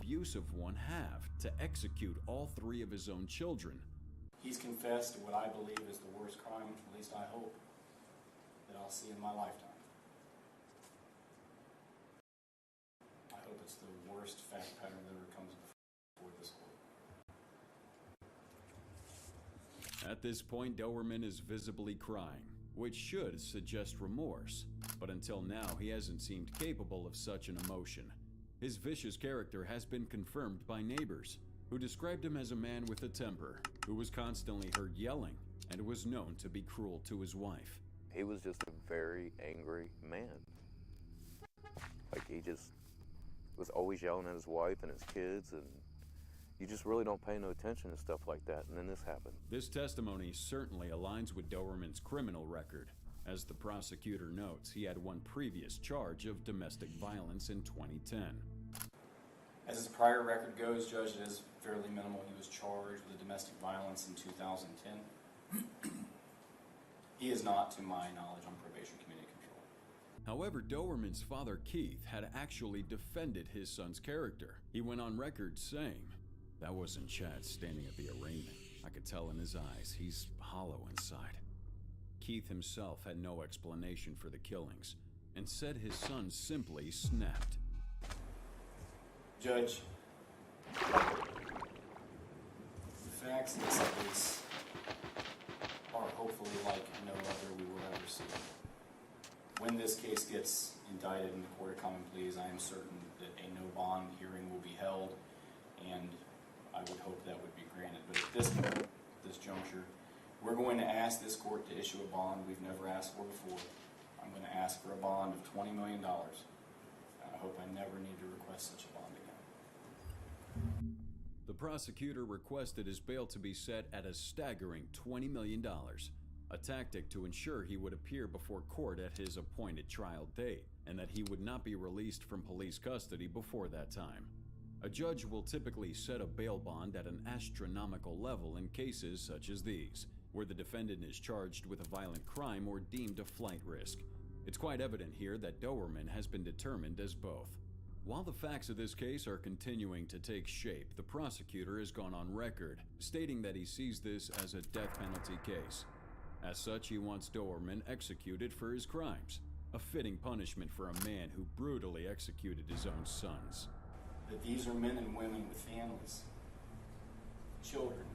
abusive one have to execute all three of his own children? He's confessed to what I believe is the worst crime, at least I hope, that I'll see in my lifetime. I hope it's the worst fact pattern that ever comes before this court. At this point, Doberman is visibly crying, which should suggest remorse, but until now he hasn't seemed capable of such an emotion. His vicious character has been confirmed by neighbors, who described him as a man with a temper, who was constantly heard yelling, and was known to be cruel to his wife. He was just a very angry man. Like, he just was always yelling at his wife and his kids, and you just really don't pay no attention to stuff like that, and then this happened. This testimony certainly aligns with Doberman's criminal record. As the prosecutor notes, he had one previous charge of domestic violence in 2010. As his prior record goes, Judge, it is fairly minimal. He was charged with domestic violence in 2010. He is not, to my knowledge, on probation committee control. However, Doberman's father, Keith, had actually defended his son's character. He went on record saying, "That wasn't Chad standing at the arraignment. I could tell in his eyes, he's hollow inside." Keith himself had no explanation for the killings, and said his son simply snapped. Judge, the facts in this case are hopefully like no other we will ever see. When this case gets indicted in the Court of Common Pleas, I am certain that a no bond hearing will be held, and I would hope that would be granted. But at this point, this juncture, we're going to ask this court to issue a bond we've never asked for before. I'm going to ask for a bond of $20 million. I hope I never need to request such a bond again. The prosecutor requested his bail to be set at a staggering $20 million, a tactic to ensure he would appear before court at his appointed trial date, and that he would not be released from police custody before that time. A judge will typically set a bail bond at an astronomical level in cases such as these, where the defendant is charged with a violent crime or deemed a flight risk. It's quite evident here that Doberman has been determined as both. While the facts of this case are continuing to take shape, the prosecutor has gone on record, stating that he sees this as a death penalty case. As such, he wants Doberman executed for his crimes, a fitting punishment for a man who brutally executed his own sons. That these are men and women with families, children,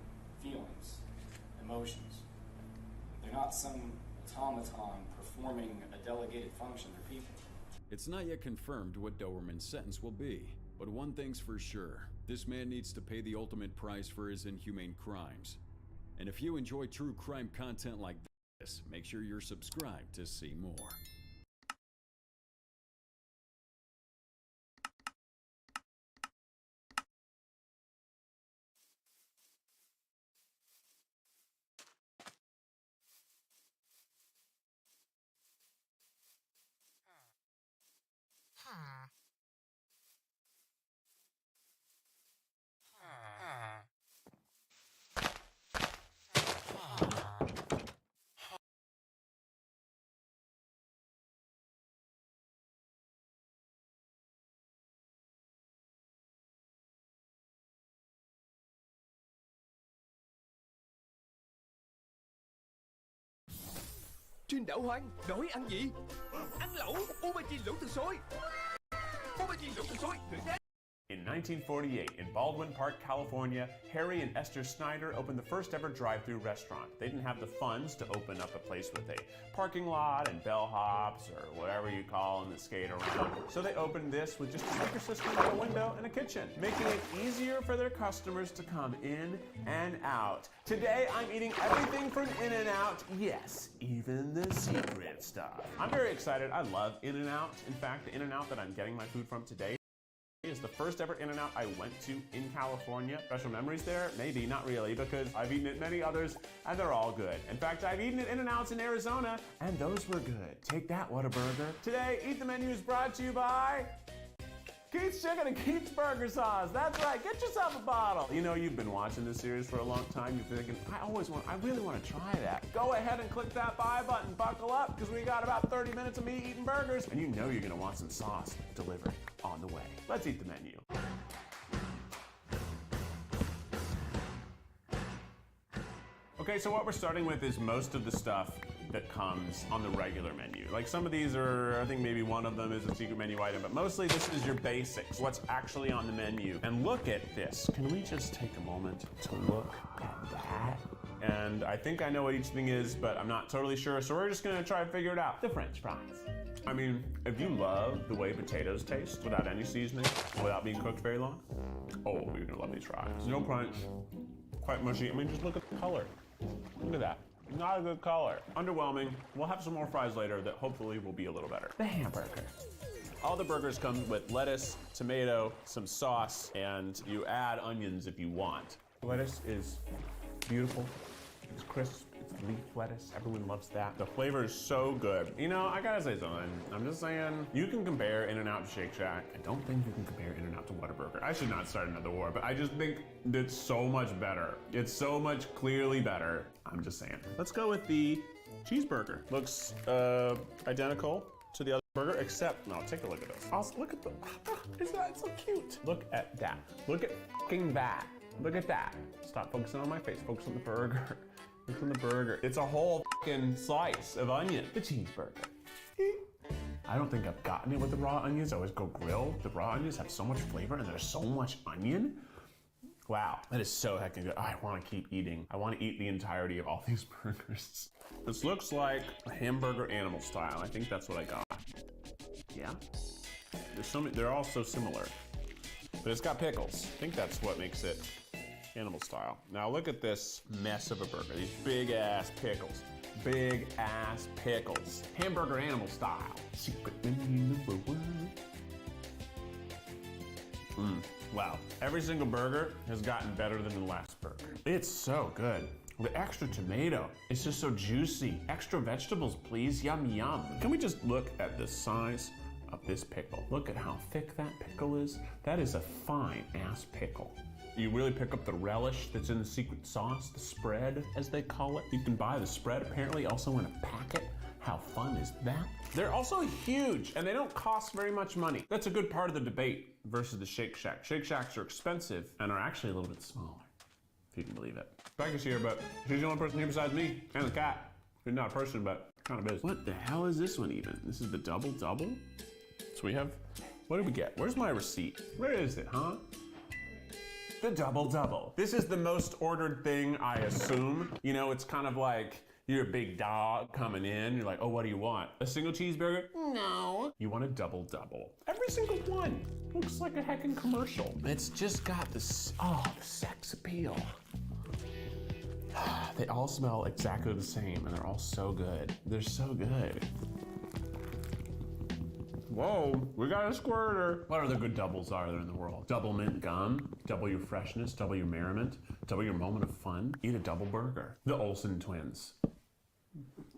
feelings, emotions. They're not some automaton performing a delegated function. They're people. It's not yet confirmed what Doberman's sentence will be, but one thing's for sure. This man needs to pay the ultimate price for his inhumane crimes. And if you enjoy true crime content like this, make sure you're subscribed to see more. Trên đảo hoang, đói ăn gì? Ăn lẩu, aubergine lẩu từ xôi. Aubergine lẩu từ xôi, thử nhé. In 1948, in Baldwin Park, California, Harry and Esther Snyder opened the first ever drive-through restaurant. They didn't have the funds to open up a place with a parking lot and bellhops or whatever you call them that skate around. So they opened this with just a speaker system, a window, and a kitchen, making it easier for their customers to come in and out. Today, I'm eating everything from In-N-Out. Yes, even the secret stuff. I'm very excited. I love In-N-Out. In fact, the In-N-Out that I'm getting my food from today is the first ever In-N-Out I went to in California. Special memories there? Maybe, not really, because I've eaten at many others and they're all good. In fact, I've eaten at In-N-Outs in Arizona and those were good. Take that, Whataburger. Today, Eat the Menu is brought to you by Keith's Chicken and Keith's Burger Sauce. That's right, get yourself a bottle. You know, you've been watching this series for a long time. You're thinking, I really want to try that. Go ahead and click that buy button. Buckle up, because we got about 30 minutes of me eating burgers. And you know you're going to want some sauce delivered on the way. Let's eat the menu. Okay, so what we're starting with is most of the stuff that comes on the regular menu. Like some of these are, I think maybe one of them is a secret menu item, but mostly this is your basics, what's actually on the menu. And look at this. Can we just take a moment to look at that? And I think I know what each thing is, but I'm not totally sure, so we're just gonna try to figure it out. The French fries. I mean, if you love the way potatoes taste without any seasoning, without being cooked very long, oh, you're gonna love these fries. There's no crunch, quite mushy. I mean, just look at the color. Look at that. Not a good color. Underwhelming. We'll have some more fries later that hopefully will be a little better. The hamburger. All the burgers come with lettuce, tomato, some sauce, and you add onions if you want. Lettuce is beautiful. It's crisp. It's leaf lettuce. Everyone loves that. The flavor is so good. You know, I gotta say something. I'm just saying, you can compare In-N-Out to Shake Shack. I don't think you can compare In-N-Out to Whataburger. I should not start another war, but I just think it's so much better. It's so much clearly better. I'm just saying. Let's go with the cheeseburger. Looks identical to the other burger, except, no, take a look at this. Also, look at the, isn't that so cute? Look at that. Look at fucking that. Look at that. Stop focusing on my face, focus on the burger. Look on the burger. It's a whole fucking slice of onion. The cheeseburger. I don't think I've gotten it with the raw onions. I always go grill. The raw onions have so much flavor and there's so much onion. Wow, that is so heckin' good. I wanna keep eating. I wanna eat the entirety of all these burgers. This looks like a hamburger animal style. I think that's what I got. Yeah? They're all so similar. But it's got pickles. I think that's what makes it animal style. Now look at this mess of a burger. These big ass pickles. Big ass pickles. Hamburger animal style. Secret menu number one. Wow. Every single burger has gotten better than the last burger. It's so good. The extra tomato, it's just so juicy. Extra vegetables, please. Yum, yum. Can we just look at the size of this pickle? Look at how thick that pickle is. That is a fine ass pickle. You really pick up the relish that's in the secret sauce, the spread, as they call it. You can buy the spread apparently also in a packet. How fun is that? They're also huge and they don't cost very much money. That's a good part of the debate versus the Shake Shack. Shake Shacks are expensive and are actually a little bit smaller, if you can believe it. Becca's here, but she's the only person here besides me and the cat. She's not a person, but kind of is. What the hell is this one even? This is the double double? So we have, what did we get? Where's my receipt? Where is it, huh? The double double. This is the most ordered thing, I assume. You know, it's kind of like you're a big dog coming in. You're like, oh, what do you want? A single cheeseburger? No. You want a double double. Every single one. Looks like a heckin' commercial. It's just got this, the sex appeal. They all smell exactly the same and they're all so good. They're so good. Whoa, we got a squirter. What other good doubles are there in the world? Double mint gum, double your freshness, double your merriment, double your moment of fun. Eat a double burger. The Olsen twins.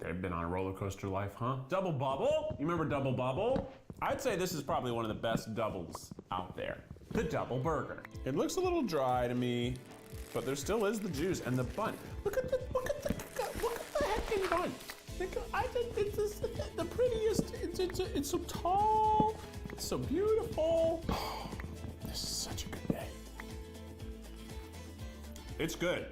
They've been on a roller coaster life, huh? Double bubble? You remember double bubble? I'd say this is probably one of the best doubles out there. The double burger. It looks a little dry to me, but there still is the juice and the bun. Look at the heckin' bun. I think it's the prettiest. It's so tall. It's so beautiful. Oh, this is such a good day. It's good.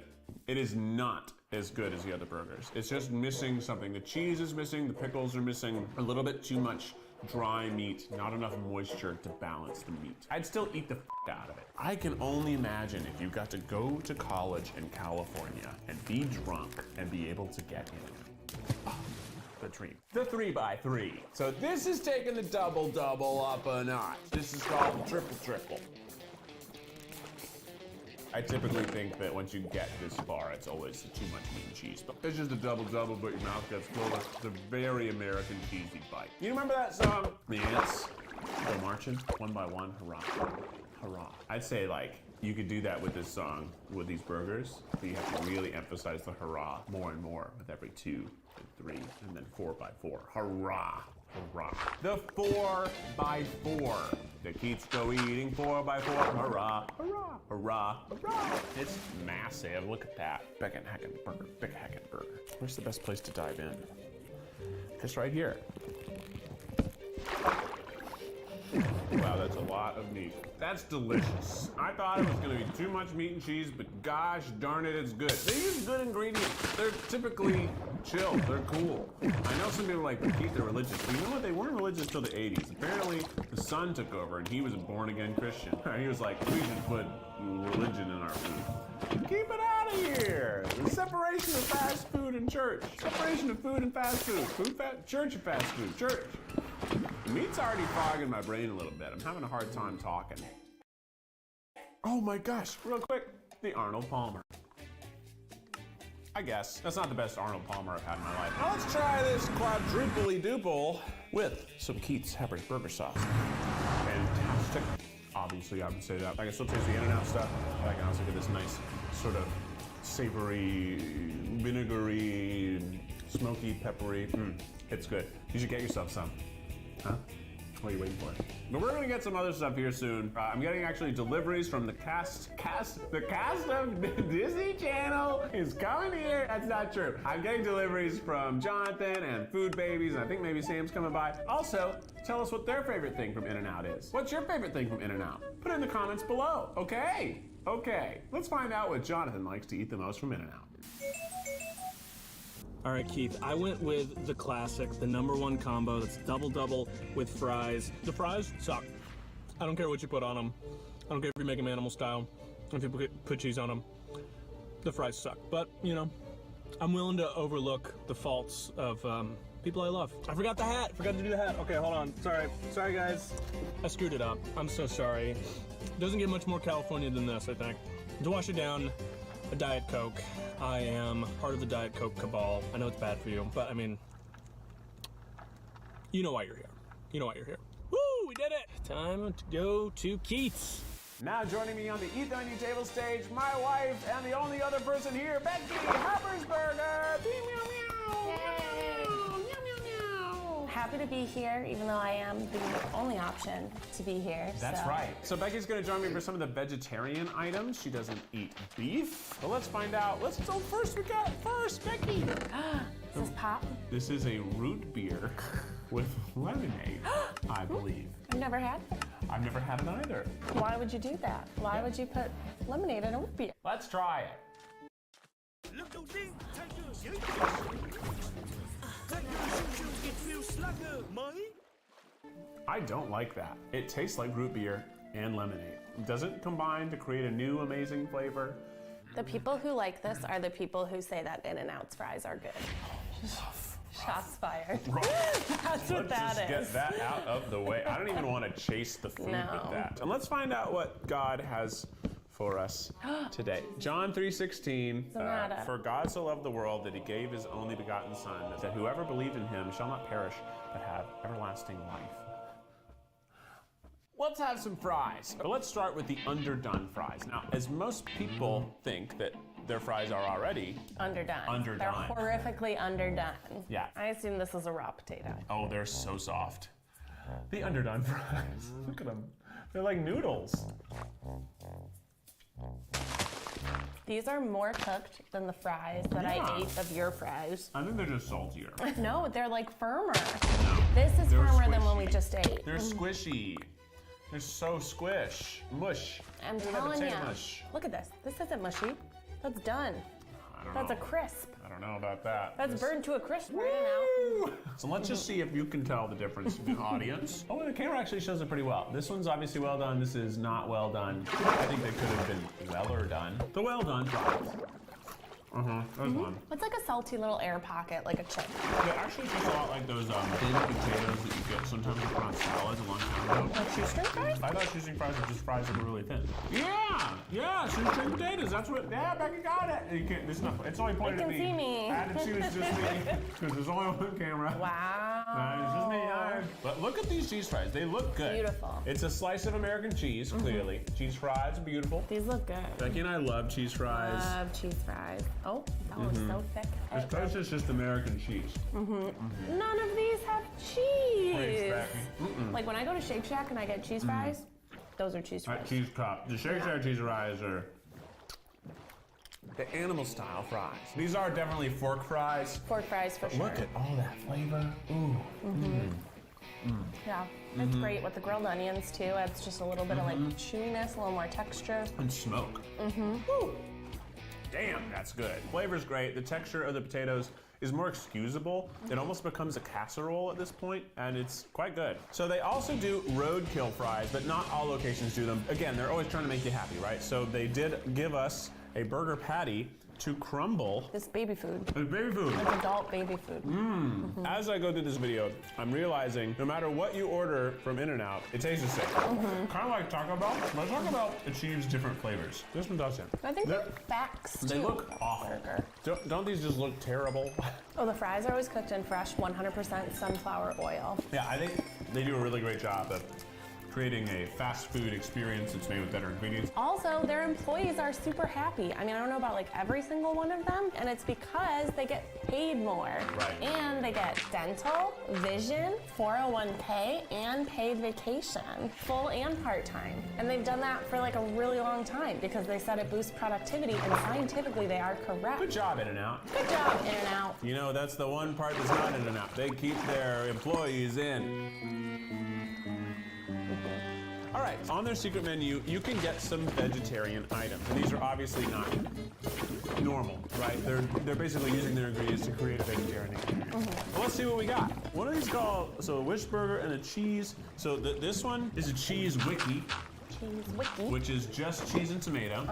It is not as good as the other burgers. It's just missing something. The cheese is missing. The pickles are missing. A little bit too much dry meat. Not enough moisture to balance the meat. I'd still eat the out of it. I can only imagine if you got to go to college in California and be drunk and be able to get in. The dream. The 3x3. So this is taking the double double up a notch. This is called the triple triple. I typically think that once you get this far, it's always too much meat and cheese. But it's just a double double, but your mouth gets fuller. It's a very American cheesy bite. You remember that song? The Ants go marching one by one, hurrah, hurrah. I'd say like you could do that with this song, with these burgers, but you have to really emphasize the hurrah more and more with every 2 and 3 and then 4x4. Hurrah, hurrah. The 4x4. The kids go eating 4x4. Hurrah, hurrah, hurrah, hurrah. It's massive. Look at that. Big heckin' burger. Big heckin' burger. Where's the best place to dive in? Just right here. Wow, that's a lot of meat. That's delicious. I thought it was gonna be too much meat and cheese, but gosh darn it, it's good. They use good ingredients. They're typically chill, they're cool. I know some people like Keith, they're religious, but you know what? They weren't religious till the 80s. Apparently, the son took over and he was a born-again Christian. He was like, we should put religion in our food. Keep it out of here. The separation of fast food and church. Separation of food and fast food. Church and fast food. Church. Meat's already fogging my brain a little bit. I'm having a hard time talking. Oh my gosh, real quick, the Arnold Palmer. I guess. That's not the best Arnold Palmer I've had in my life. Now let's try this quadruply duple with some Keith's Pepper's burger sauce. Fantastic. Obviously, I would say that. I can still taste the In-N-Out stuff, but I can also get this nice sort of savory, vinegary, smoky, peppery. It's good. You should get yourself some. Huh? What are you waiting for? But we're gonna get some other stuff here soon. I'm getting actually deliveries from the cast of Disney Channel is coming here. That's not true. I'm getting deliveries from Jonathan and Food Babies, and I think maybe Sam's coming by. Also, tell us what their favorite thing from In-N-Out is. What's your favorite thing from In-N-Out? Put it in the comments below. Okay. Let's find out what Jonathan likes to eat the most from In-N-Out. All right, Keith, I went with the classic, the #1 combo that's double with fries. The fries suck. I don't care what you put on them. I don't care if you make them animal style, if you put cheese on them. The fries suck. But, you know, I'm willing to overlook the faults of people I love. I forgot the hat. Forgot to do the hat. Okay, hold on. Sorry, guys. I screwed it up. I'm so sorry. It doesn't get much more California than this, I think. To wash it down, a Diet Coke. I am part of the Diet Coke cabal. I know it's bad for you, but I mean, you know why you're here. Woo, we did it! Time to go to Keith's. Now joining me on the Eat the Menu Table stage, my wife and the only other person here, Becky Hoppersberger. Meow, meow, Yay. meow, meow, meow. Happy to be here, even though I am the only option to be here. That's so. right. So Becky's gonna join me for some of the vegetarian items. She doesn't eat beef. But let's find out. First, Becky. Is this pop? This is a root beer with lemonade, I believe. I've never had it. I've never had it either. Why would you do that? Why would you put lemonade in a root beer? Let's try it. I don't like that. It tastes like root beer and lemonade. It doesn't combine to create a new amazing flavor. The people who like this are the people who say that In-N-Out's fries are good. Shots fired. That's what that is. Let's just get that out of the way. I don't even want to chase the food with that. And let's find out what God has for us today. John 3:16, for God so loved the world that he gave his only begotten son, that whoever believed in him shall not perish, but have everlasting life. Let's have some fries. But let's start with the underdone fries. Now, as most people think that their fries are already Underdone. They're horrifically underdone. Yeah. I assume this is a raw potato. Oh, they're so soft. The underdone fries. Look at them. They're like noodles. These are more cooked than the fries that I ate of your fries. I think they're just saltier. No, they're like firmer. No, This is they're firmer than when we squishy. just ate. They're squishy. They're so mush. I'm They're like telling you. potato mush. Look at this. This isn't mushy. That's done. I don't That's know. a crisp. I don't know about that. That's burned to a crisp right now. So let's just see if you can tell the difference in the audience. Oh, the camera actually shows it pretty well. This one's obviously well done. This is not well done. I think they could have been weller done. The well done fries. There's one. It's like a salty little air pocket, like a chip. It actually tastes a lot like those thin potatoes that you get sometimes you put on salads a long time ago. Like shoestring fries? I thought shoestring fries were just fries that were really thin. Yeah, shoestring potatoes. That's what. Yeah, Becky got it. You can't. It's only pointed at me. You can see me. I had to choose just me because there's only one camera. Wow. It's just me. But look at these cheese fries. They look good. Beautiful. It's a slice of American cheese, clearly. Cheese fries are beautiful. These look good. Becky and I love cheese fries. Love cheese fries. Oh, that was so thick. This toast is just American cheese. None of these have cheese. Thanks, Becky. Like when I go to Shake Shack and I get cheese fries, those are cheese fries. Cheese cup. The Shake Shack cheese fries are the animal style fries. These are definitely fork fries. Fork fries for sure. Look at all that flavor. Ooh. Yeah, it's great with the grilled onions too. It's just a little bit of like chewiness, a little more texture. And smoke. Woo. Damn, that's good. Flavor's great. The texture of the potatoes is more excusable. It almost becomes a casserole at this point, and it's quite good. So they also do roadkill fries, but not all locations do them. Again, they're always trying to make you happy, right? So they did give us a burger patty to crumble. This baby food. It's baby food. It's adult baby food. As I go through this video, I'm realizing no matter what you order from In-N-Out, it tastes the same. Kind of like Taco Bell, but Taco Bell achieves different flavors. This one doesn't. I think they're facts too. They look awful. Don't these just look terrible? Oh, the fries are always cooked in fresh 100% sunflower oil. Yeah, I think they do a really great job of creating a fast food experience that's made with better ingredients. Also, their employees are super happy. I mean, I don't know about like every single one of them, and it's because they get paid more. Right. And they get dental, vision, 401k, and paid vacation, full and part-time. And they've done that for like a really long time because they said it boosts productivity, and scientifically they are correct. Good job, In-N-Out. Good job, In-N-Out. You know, that's the one part that's not In-N-Out. They keep their employees in. All right, on their secret menu, you can get some vegetarian items. And these are obviously not normal, right? They're basically using their ingredients to create a vegetarian experience. Well, let's see what we got. What are these called? So a wish burger and a cheese. So this one is a cheese wiki. Cheese wiki. Which is just cheese and tomato.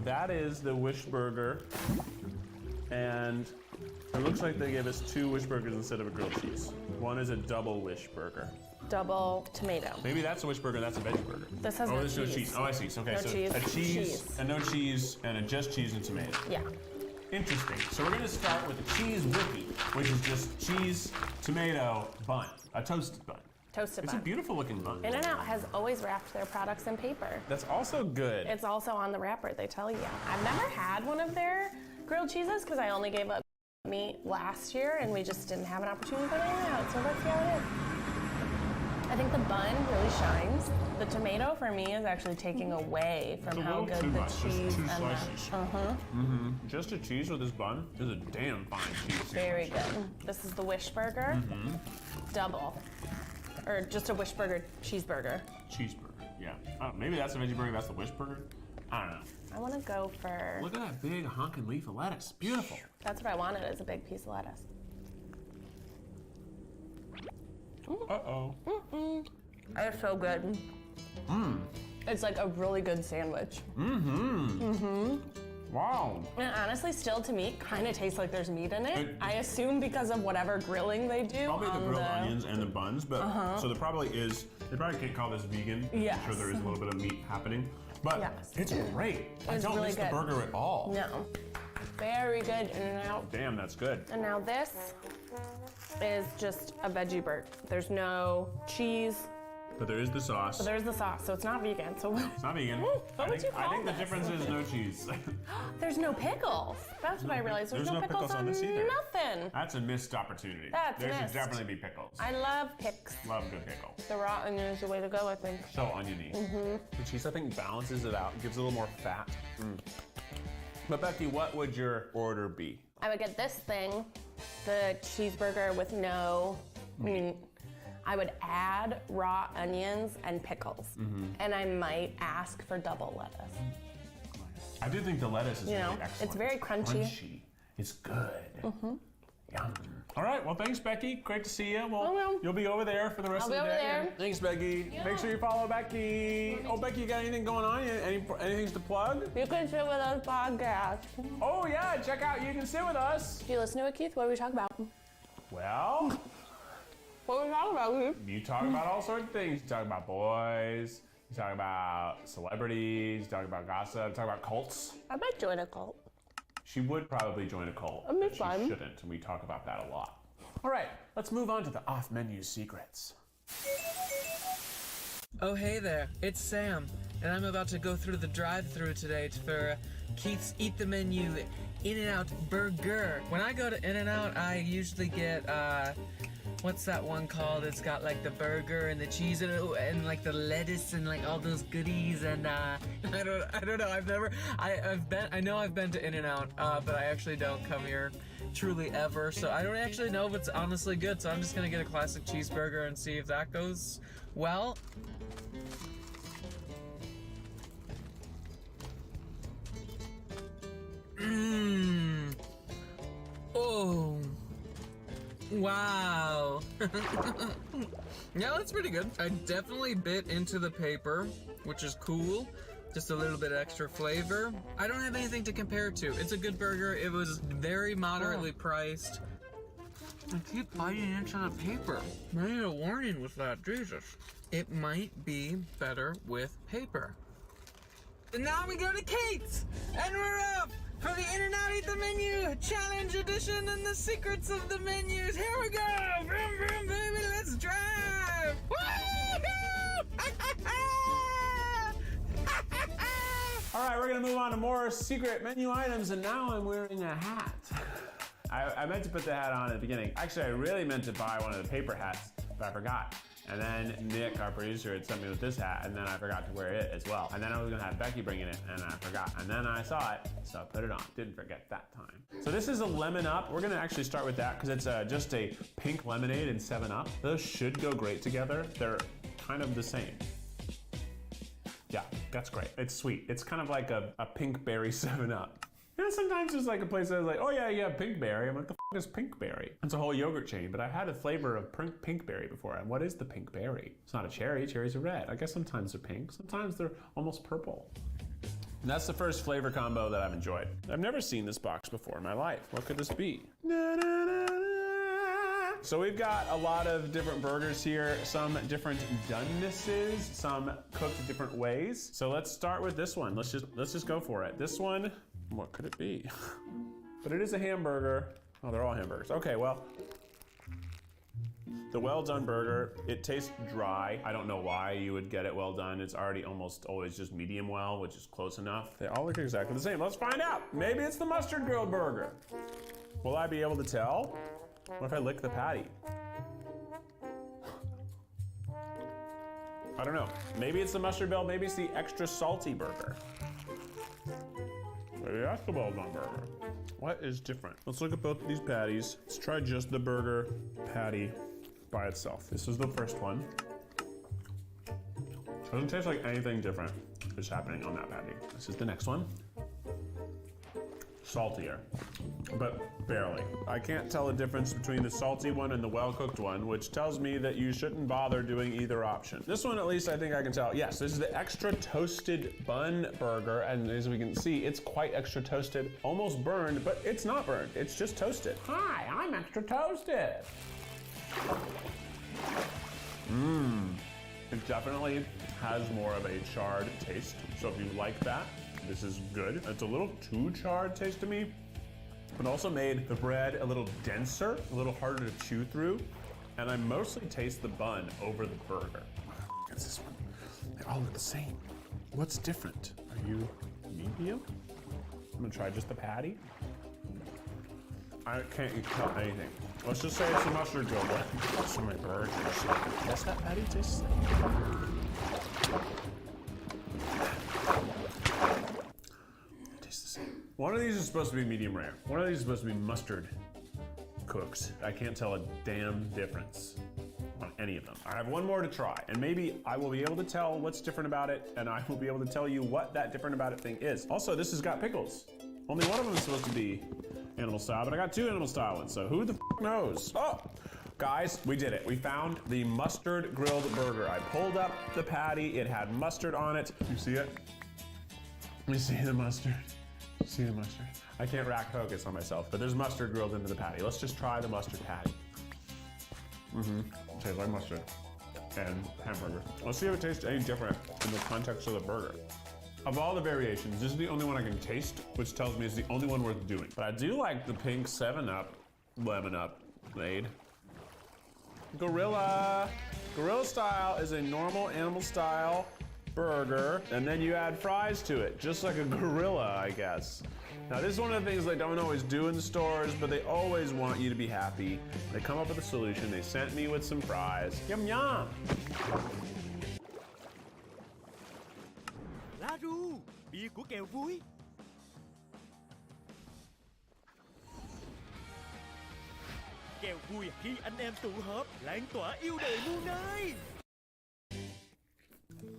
That is the wish burger. And it looks like they gave us 2 wish burgers instead of a grilled cheese. One is a double wish burger. Double tomato. Maybe that's a wish burger, that's a veggie burger. This has no cheese. Oh, I see. Okay, No so cheese. a cheese, Cheese. and no cheese, and a just cheese and tomato. Yeah. Interesting. So we're gonna start with the cheese wiki, which is just cheese, tomato, bun. A toasted bun. Toasted It's bun. a beautiful looking bun. In-N-Out has always wrapped their products in paper. That's also good. It's also on the wrapper, they tell you. I've never had one of their grilled cheeses because I only gave up meat last year and we just didn't have an opportunity to put it out, so let's see how it is. I think the bun really shines. The tomato for me is actually taking away from It's a how little good too the much. cheese There's 2 and slices. Just a cheese with this bun is a damn fine cheese sandwich. Very good. This is the Wish Burger. Double. Or just a Wish Burger cheeseburger. Cheeseburger, yeah. Maybe that's a veggie burger, that's the wish burger. I don't know. I want to go for... Look at that big honking leaf of lettuce. Beautiful. That's what I wanted, is a big piece of lettuce. Uh-oh. It's so good. It's like a really good sandwich. Wow. And honestly, still to me, kind of tastes like there's meat in it. I assume because of whatever grilling they do. Probably the on grilled onions and the buns, but so there probably is, they probably can't call this vegan. Yes. I'm sure there is a little bit of meat happening. But Yes. it's great. I It's don't really miss the good. burger at all. No. Very good In-N-Out. Damn, that's good. And now this is just a veggie burger. There's no cheese, But there is the sauce. but there's the sauce, so it's not vegan. So It's not vegan. What would you I call think the this? difference is no cheese. there's no pickles. That's what I realized. There's no pickles on this either. nothing. That's a missed opportunity. That's there should missed. definitely be pickles. I love picks. Love good pickle. The raw onion is the way to go, I think. So oniony. The cheese, I think, balances it out, gives it a little more fat. But Becky, what would your order be? I would get this thing, the cheeseburger with no, I mean, I would add raw onions and pickles. And I might ask for double lettuce. I do think the lettuce is You really know, excellent. it's very crunchy. It's good. Yum. All right, well, thanks, Becky. Great to see you. Well, I will. you'll be over there for the rest I'll of the be day. over there. Thanks, Becky. Make sure you follow Becky. Oh, Becky, you got anything going on? Anything to plug? You can sit with us podcast. Oh, yeah, check out You Can Sit With Us. Do you listen to it, Keith? What are we talking about? Well, What are we talking about, Keith? you talk about all sorts of things. You talk about boys. You talk about celebrities. You talk about gossip. You talk about cults. I might join a cult. She would probably join a cult, That'd be but fun. she shouldn't, and we talk about that a lot. All right, let's move on to the off-menu secrets. Oh, hey there, it's Sam, and I'm about to go through the drive-thru today for Keith's Eat the Menu In-N-Out Burger. When I go to In-N-Out, I usually get, what's that one called? It's got like the burger and the cheese and like the lettuce and like all those goodies and I don't know. I know I've been to In-N-Out, but I actually don't come here truly ever, so I don't actually know if it's honestly good, so I'm just gonna get a classic cheeseburger and see if that goes well. Mmm. Oh. Wow. Yeah, that's pretty good. I definitely bit into the paper, which is cool. Just a little bit extra flavor. I don't have anything to compare it to. It's a good burger. It was very moderately priced. I keep biting into the paper. I need a warning with that, Jesus. It might be better with paper. And now we go to Kate's, and we're up for the In-N-Out Eat the Menu Challenge Edition and the secrets of the menus. Here we go! Vroom, vroom, baby, let's drive! All right, we're gonna move on to more secret menu items, and now I'm wearing a hat. I meant to put the hat on at the beginning. Actually, I really meant to buy one of the paper hats, but I forgot. And then Nick, our producer, had sent me with this hat, and then I forgot to wear it as well. And then I was gonna have Becky bring it, and I forgot. And then I saw it, so I put it on. Didn't forget that time. So this is a lemon up. We're gonna actually start with that because it's just a pink lemonade and 7-Up. Those should go great together. They're kind of the same. Yeah, that's great. It's sweet. It's kind of like a pink berry 7-Up. You know, sometimes there's like a place that's like, oh yeah, you have pink berry. I'm like, the f is pink berry? It's a whole yogurt chain, but I've had a flavor of pink berry before. And what is the pink berry? It's not a cherry. Cherries are red. I guess sometimes they're pink. Sometimes they're almost purple. And that's the first flavor combo that I've enjoyed. I've never seen this box before in my life. What could this be? So we've got a lot of different burgers here, some different donenesses, some cooked different ways. So let's start with this one. Let's just go for it. This one, what could it be? But it is a hamburger. Oh, they're all hamburgers. Okay, well, the well done burger, it tastes dry. I don't know why you would get it well done. It's already almost always just medium well, which is close enough. They all look exactly the same. Let's find out. Maybe it's the mustard grilled burger. Will I be able to tell? What if I lick the patty? I don't know. Maybe it's the mustard bill, maybe it's the extra salty burger. Maybe that's the well done burger. What is different? Let's look at both of these patties. Let's try just the burger patty by itself. This is the first one. Doesn't taste like anything different is happening on that patty. This is the next one. Saltier, but barely. I can't tell the difference between the salty one and the well-cooked one, which tells me that you shouldn't bother doing either option. This one, at least, I think I can tell. Yes, this is the extra toasted bun burger, and as we can see, it's quite extra toasted, almost burned, but it's not burned. It's just toasted. Hi, I'm extra toasted. It definitely has more of a charred taste, so if you like that, this is good. It's a little too charred taste to me, but also made the bread a little denser, a little harder to chew through, and I mostly taste the bun over the burger. What's this one? They all look the same. What's different? Are you medium? I'm gonna try just the patty. I can't tell anything. Let's just say it's a mustard grill. That's my burgers. Does that patty taste the same? One of these is supposed to be medium rare. One of these is supposed to be mustard cooked. I can't tell a damn difference on any of them. I have one more to try, and maybe I will be able to tell what's different about it, and I will be able to tell you what that different about it thing is. Also, this has got pickles. Only one of them is supposed to be animal style, but I got two animal style ones, so who the f knows? Oh, guys, we did it. We found the mustard grilled burger. I pulled up the patty. It had mustard on it. You see it? You see the mustard? See the mustard? I can't rack focus on myself, but there's mustard grilled into the patty. Let's just try the mustard patty. Tastes like mustard and hamburger. Let's see if it tastes any different in the context of the burger. Of all the variations, this is the only one I can taste, which tells me it's the only one worth doing. But I do like the pink 7-Up, lemon up made. Gorilla. Gorilla style is a normal animal style burger, and then you add fries to it, just like a gorilla, I guess. Now, this is one of the things they don't always do in the stores, but they always want you to be happy. They come up with a solution. They sent me with some fries. Yum, yum. kèo vui khi anh em tụ họp, lan tỏa yêu đời muôn nơi.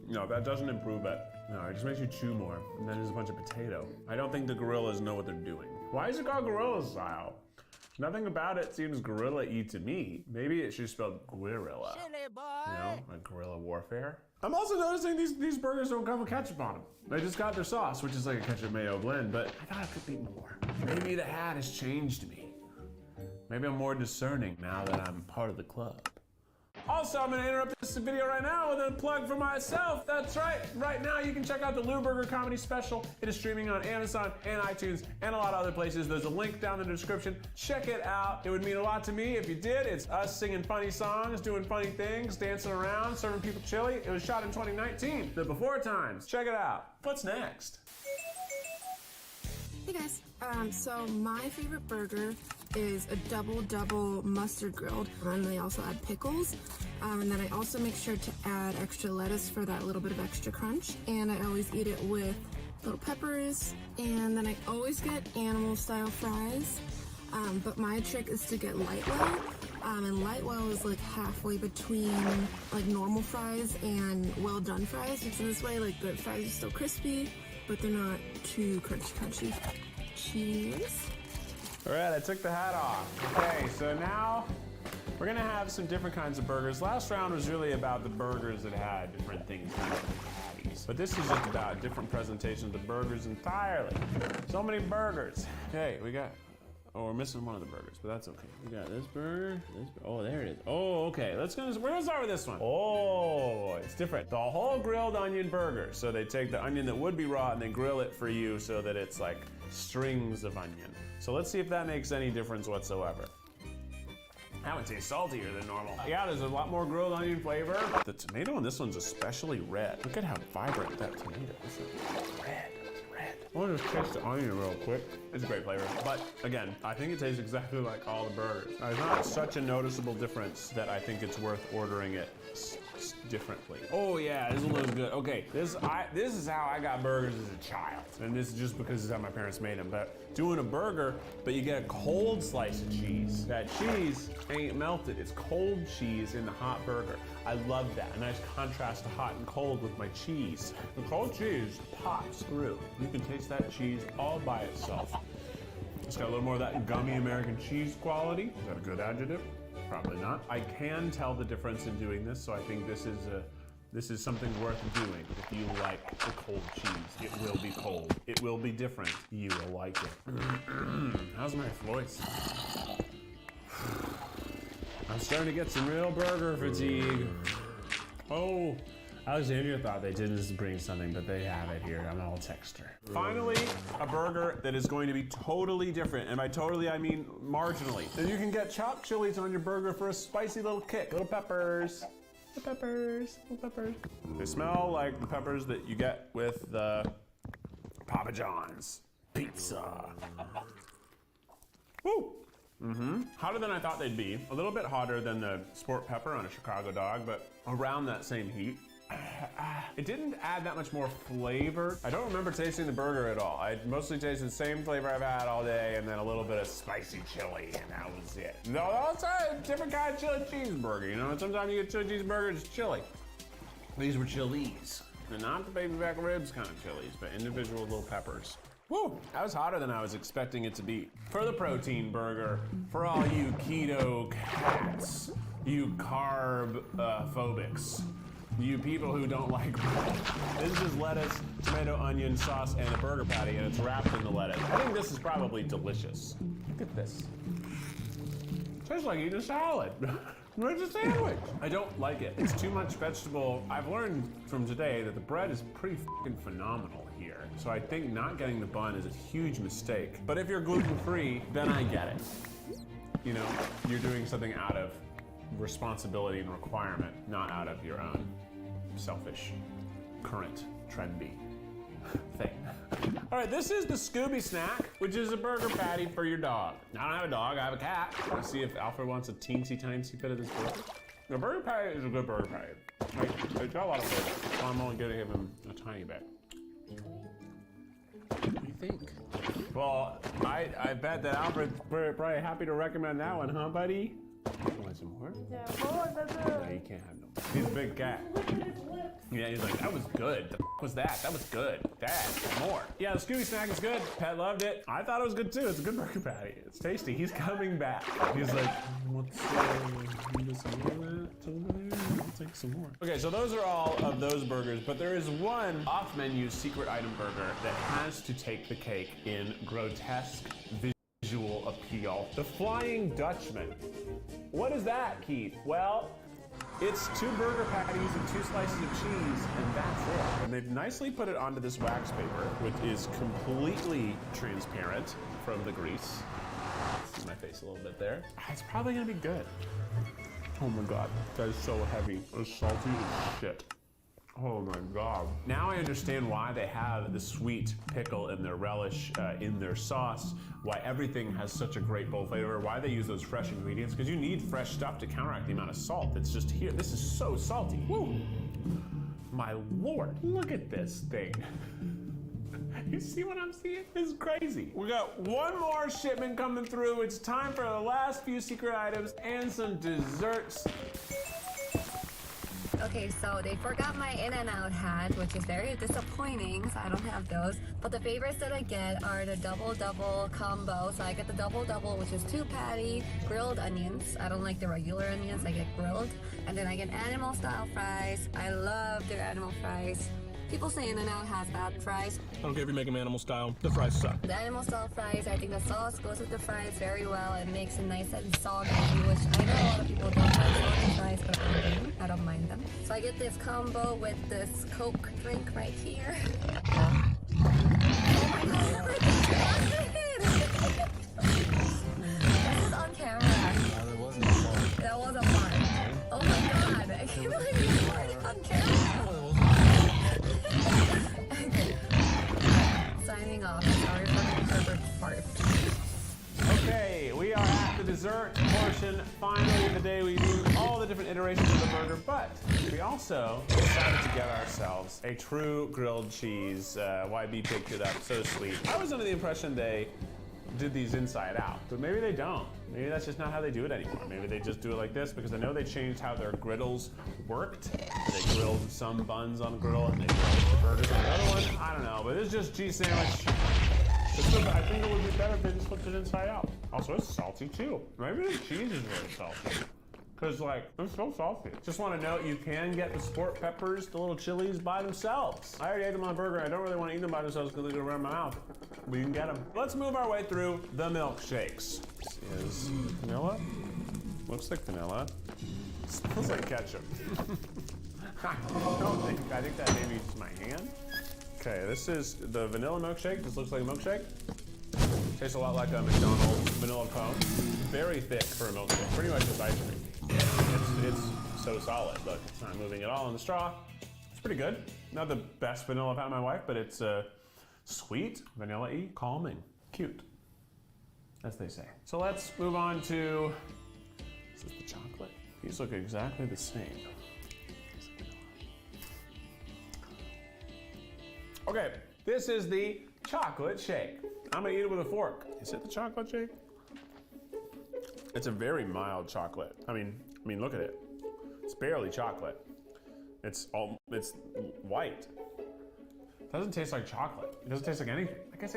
No, that doesn't improve it. No, it just makes you chew more, and then there's a bunch of potato. I don't think the gorillas know what they're doing. Why is it called gorilla style? Nothing about it seems gorilla-y to me. Maybe it should spell guerrilla. You know, like guerrilla warfare. I'm also noticing these burgers don't come with ketchup on them. They just got their sauce, which is like a ketchup mayo blend, but I thought it could be more. Maybe the hat has changed me. Maybe I'm more discerning now that I'm part of the club. Also, I'm gonna interrupt this video right now with a plug for myself. That's right. Right now, you can check out the Lou Burger Comedy Special. It is streaming on Amazon and iTunes and a lot of other places. There's a link down in the description. Check it out. It would mean a lot to me if you did. It's us singing funny songs, doing funny things, dancing around, serving people chili. It was shot in 2019, the before times. Check it out. What's next? Hey guys, so my favorite burger is a double mustard grilled, and they also add pickles, and then I also make sure to add extra lettuce for that little bit of extra crunch, and I always eat it with little peppers, and then I always get animal style fries, but my trick is to get Lightwell, and Lightwell is like halfway between like normal fries and well done fries, because in this way like the fries are still crispy, but they're not too crunchy. Cheers. All right, I took the hat off. Okay, so now we're gonna have some different kinds of burgers. Last round was really about the burgers that had different things in them, patties. But this is just about different presentations of burgers entirely. So many burgers. Okay, we got, oh, we're missing one of the burgers, but that's okay. We got this burger, oh, there it is. Oh, okay, we're gonna start with this one. Oh, it's different. The whole grilled onion burger. So they take the onion that would be raw and they grill it for you so that it's like strings of onion. So let's see if that makes any difference whatsoever. That one tastes saltier than normal. Yeah, there's a lot more grilled onion flavor. The tomato on this one's especially red. Look at how vibrant that tomato is. Red. I want to just taste the onion real quick. It's a great flavor. But again, I think it tastes exactly like all the burgers. It's not such a noticeable difference that I think it's worth ordering it differently. Oh yeah, this looks good. Okay, this is how I got burgers as a child. And this is just because this is how my parents made them. But doing a burger, but you get a cold slice of cheese. That cheese ain't melted. It's cold cheese in the hot burger. I love that. A nice contrast to hot and cold with my cheese. The cold cheese pops through. You can taste that cheese all by itself. It's got a little more of that gummy American cheese quality. Is that a good adjective? Probably not. I can tell the difference in doing this, so I think this is something worth doing. If you like the cold cheese, it will be cold. It will be different. You will like it. How's my voice? I'm starting to get some real burger fatigue. Oh, Alexandria thought they didn't bring something, but they have it here. I'm all texter. Finally, a burger that is going to be totally different. And by totally, I mean marginally. And you can get chopped chilies on your burger for a spicy little kick. Little peppers. Little peppers. Little peppers. They smell like the peppers that you get with the Papa John's pizza. Woo! Hotter than I thought they'd be. A little bit hotter than the sport pepper on a Chicago dog, but around that same heat. It didn't add that much more flavor. I don't remember tasting the burger at all. I mostly tasted the same flavor I've had all day and then a little bit of spicy chili, and that was it. No, also a different kind of chili cheeseburger, you know? And sometimes you get chili cheeseburgers, it's chili. These were chilies. And not the baby back ribs kind of chilies, but individual little peppers. Woo, that was hotter than I was expecting it to be. For the protein burger, for all you keto cats, you carb phobics, you people who don't like bread. This is just lettuce, tomato, onion, sauce, and a burger patty, and it's wrapped in the lettuce. I think this is probably delicious. Look at this. Tastes like eating a salad. It's a sandwich. I don't like it. It's too much vegetable. I've learned from today that the bread is pretty fucking phenomenal here. So I think not getting the bun is a huge mistake. But if you're gluten-free, then I get it. You know, you're doing something out of responsibility and requirement, not out of your own selfish, current, trendy thing. All right, this is the Scooby Snack, which is a burger patty for your dog. I don't have a dog, I have a cat. Let's see if Alfred wants a teensy-tiny bit of this burger. The burger patty is a good burger patty. It's got a lot of flavor, so I'm only gonna give him a tiny bit. What do you think? Well, I bet that Alfred's probably happy to recommend that one, huh, buddy? You want some more? Yeah. No, you can't have no more. He's a big cat. Yeah, he's like, that was good. The f was that? That was good. Dad, more. Yeah, the Scooby snack is good. Pet loved it. I thought it was good too. It's a good burger patty. It's tasty. He's coming back. He's like, what's some more of that over there? I'll take some more. Okay, so those are all of those burgers, but there is one off-menu secret item burger that has to take the cake in grotesque visual appeal. The Flying Dutchman. What is that, Keith? Well, it's 2 burger patties and 2 slices of cheese, and that's it. And they've nicely put it onto this wax paper, which is completely transparent from the grease. See my face a little bit there. It's probably gonna be good. Oh my God, that is so heavy. It's salty as shit. Oh my God. Now I understand why they have the sweet pickle in their relish, in their sauce, why everything has such a great bold flavor, why they use those fresh ingredients, because you need fresh stuff to counteract the amount of salt that's just here. This is so salty. Woo! My Lord, look at this thing. You see what I'm seeing? This is crazy. We got one more shipment coming through. It's time for the last few secret items and some desserts. Okay, so they forgot my In-N-Out hat, which is very disappointing, so I don't have those. But the favorites that I get are the double-double combo. So I get the double-double, which is 2 patty, grilled onions. I don't like the regular onions, I get grilled. And then I get animal-style fries. I love their animal fries. People say In-N-Out has bad fries. I don't care if you make them animal style, the fries suck. The animal style fries, I think the sauce goes with the fries very well. It makes it nice and soggy, which I know a lot of people don't like soggy fries, but I don't mind them. So I get this combo with this Coke drink right here. Oh my God, this is on camera. That wasn't fun. Oh my God, I can't believe you're recording on camera. Signing off. Sorry for the part. Okay, we are at the dessert portion. Finally, the day we do all the different iterations of the burger, but we also decided to get ourselves a true grilled cheese. YB picked it up, so sweet. I was under the impression they did these inside out, but maybe they don't. Maybe that's just not how they do it anymore. Maybe they just do it like this, because I know they changed how their griddles worked. They grilled some buns on a griddle and they grilled the burgers on the other one. I don't know, but it's just cheese sandwich. I think it would be better if they just flipped it inside out. Also, it's salty too. Maybe the cheese is really salty. Cause like, it's so salty. Just wanna note, you can get the sport peppers, the little chilies by themselves. I already ate them on a burger. I don't really wanna eat them by themselves because they go around my mouth. But you can get them. Let's move our way through the milkshakes. This is vanilla. Looks like vanilla. Smells like ketchup. I think that maybe is my hand. Okay, this is the vanilla milkshake. This looks like a milkshake. Tastes a lot like a McDonald's vanilla cone. Very thick for a milkshake. Pretty much just ice cream. It's so solid. Look, it's not moving at all in the straw. It's pretty good. Not the best vanilla I've had in my life, but it's sweet, vanilla-y, calming, cute, as they say. So let's move on to, this is the chocolate. These look exactly the same. Okay, this is the chocolate shake. I'm gonna eat it with a fork. Is it the chocolate shake? It's a very mild chocolate. I mean, look at it. It's barely chocolate. It's white. It doesn't taste like chocolate. It doesn't taste like anything. I guess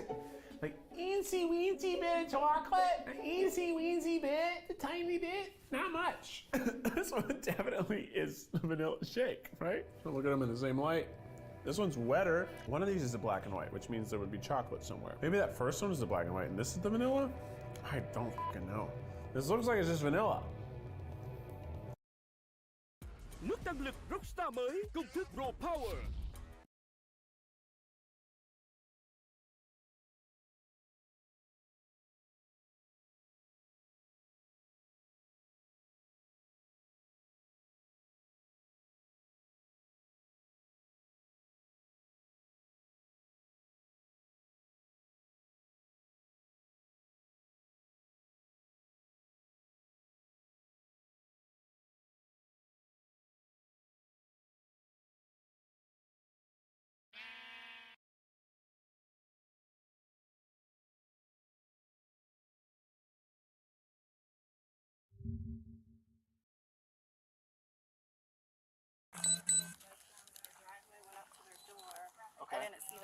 like eensy weensy bit of chocolate, an eensy weensy bit, a tiny bit, not much. This one definitely is a vanilla shake, right? So look at them in the same light. This one's wetter. One of these is the black and white, which means there would be chocolate somewhere. Maybe that first one is the black and white and this is the vanilla? I don't fucking know. This looks like it's just vanilla. Nước tăng lực Rockstar mới, công thức Raw Power.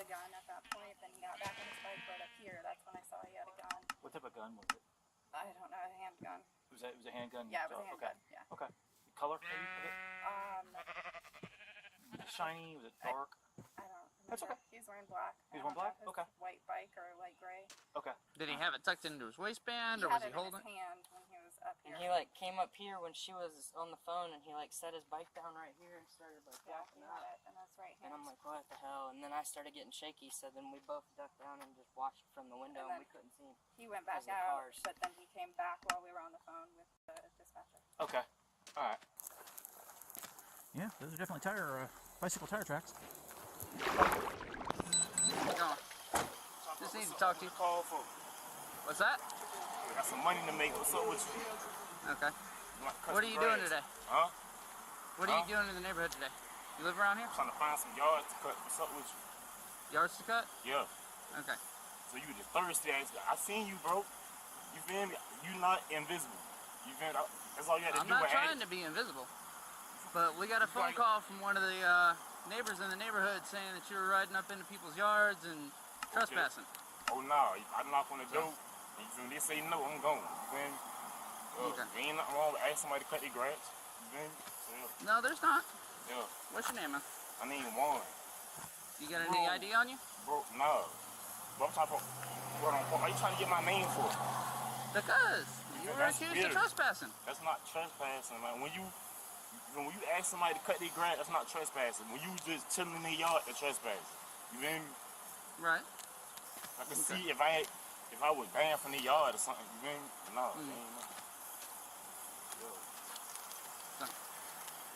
a gun at that point. Then he got back on his bike right up here. That's when I saw he had a gun. What type of gun was it? I don't know, a handgun. It was a handgun? Yeah, it was a handgun. Okay. Yeah. Okay. The color of it? Was it shiny? Was it dark? I don't remember. That's okay. He's wearing black. He's wearing black? His Okay. white bike or light gray. Okay. Did he have it tucked into his waistband, He or was had he it holding in his hand when he was up here. And he like came up here when she was on the phone, and he like set his bike down right here and started like walking he had up. it in his right hand. And I'm like, what the hell? And then I started getting shaky, so then we both ducked down and just watched from the window, and we couldn't see him. He went back because of the out, cars. but then he came back while we were on the phone with the dispatcher. Okay. All right. Yeah, those are definitely bicycle tire tracks. Just need to talk to you. Call for. What's that? I got some money to make. What's up with you? Okay. What are you doing today? Huh? What are you doing in the neighborhood today? You live around here? I'm trying to find some yards to cut. What's up with you? Yards to cut? Yeah. Okay. So you just thirsty. I seen you, bro. You feel me? You not invisible. You feel me? That's all you had to I'm do. not trying to be invisible. But we got a phone call from one of the neighbors in the neighborhood saying that you were riding up into people's yards and trespassing. Oh no, I knock on the door. You feel me? They say no, I'm going. You feel me? Okay. There ain't nothing wrong with asking somebody to cut their grass. You feel me? So, yeah. No, there's not. Yeah. What's your name, man? I need one. You got any ID on you? Bro, no. But I'm talking about, what are you trying to get my name for? Because you were accused of trespassing. That's not trespassing, man. When you ask somebody to cut their grass, that's not trespassing. When you just chilling in their yard, that's trespassing. You feel me? Right. I can see if I was banned from the yard or something. You feel me? No, ain't nothing.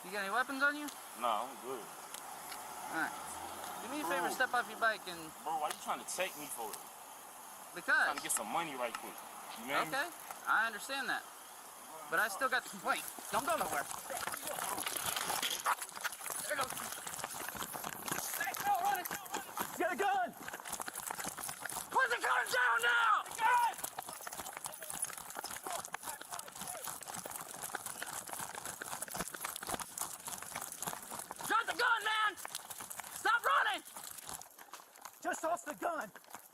You got any weapons on you? No, I'm good. Alright. Do me a favor, step off your bike and... Bro, why you trying to check me for it? Because... I'm trying to get some money right quick. You know? Okay, I understand that. But I still got the complaint. Don't go nowhere. There it goes. Hey, go, run it! He's got a gun! Put the gun down now! The gun! Drop the gun, man! Stop running! Just tossed the gun in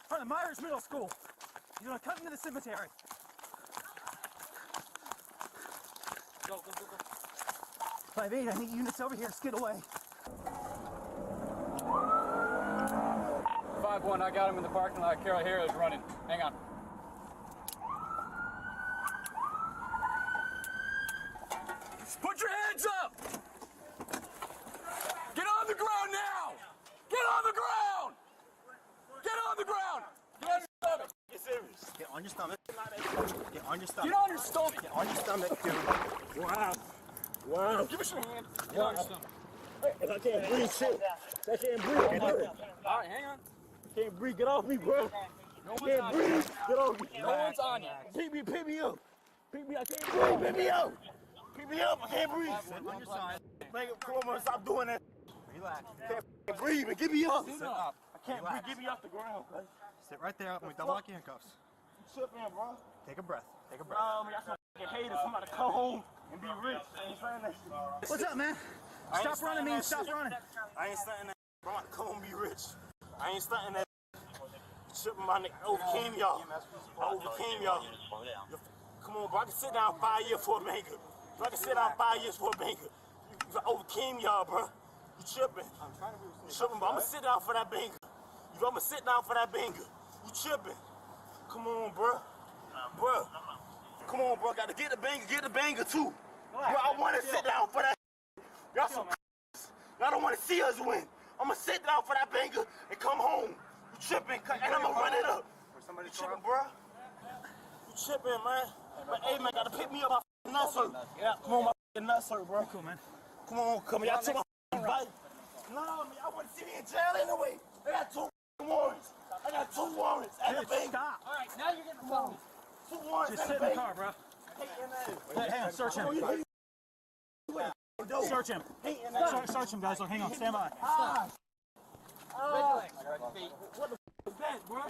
front of Myers Middle School. He's gonna cut into the cemetery. Go, go, go, go. 5-8, I need units over here to skid away. 5-1, I got him in the parking lot. Carol here is running. Hang on. Put your hands up! Get on the ground now! Get on the ground! Get on the ground! Get on your stomach! Get serious. Get on your stomach. Get on your stomach. Get on your stomach! Get on your stomach, dude. Wow. Wow. Give us your hand. Get Wow. on your stomach. If I can't breathe, shit. If I can't breathe, I know it. All right, hang on. Can't breathe, get off me, bro. No one's Can't on breathe, you. get off me. No one's on you. Pick me up. Pick me, I can't breathe, pick me up. Pick me up, I can't breathe. Sit on your side. Man, come on, man, stop doing that. Relax. Can't breathe, man, get me up. Sit up. I can't breathe, get me off the ground, cuz. Sit right there. Let me double lock your handcuffs. Shit, man, bro. Take a breath. Take a breath. Man, that's some fucking haters. Somebody come home and be rich. I ain't saying that shit. What's up, man? Stop running, man. Stop running. I ain't stunting that. Bro, I'm about to come home and be rich. I ain't stunting that. Shit, my nigga. I overcame y'all. I overcame y'all. Come on, bro. I can sit down 5 years for a banker. I can sit down 5 years for a banker. I overcame y'all, bro. You tripping. You tripping, bro. I'm gonna sit down for that banker. I'm gonna sit down for that banker. You tripping. Come on, bro. Bro. Come on, bro. Gotta get the banger too. Bro, I wanna sit down for that. Y'all some y'all don't wanna see us win. I'm gonna sit down for that banger and come home. You tripping, and I'm gonna run it up. You tripping, bro? You tripping, man. But hey, man, gotta pick me up. My nuts hurt. Yeah. Come on, my nuts hurt, bro. Cool, man. Come on, come on. Y'all took my bite. No, man, I wanna see me in jail anyway. I got 2 warrants. I got 2 warrants and a banger. Stop. All right, now you're getting phone. 2 warrants Just and sit a in the banger. car, bro. Hang on, search him. Search him. Search him, guys. Hang on, stand by. What the f is that, bro?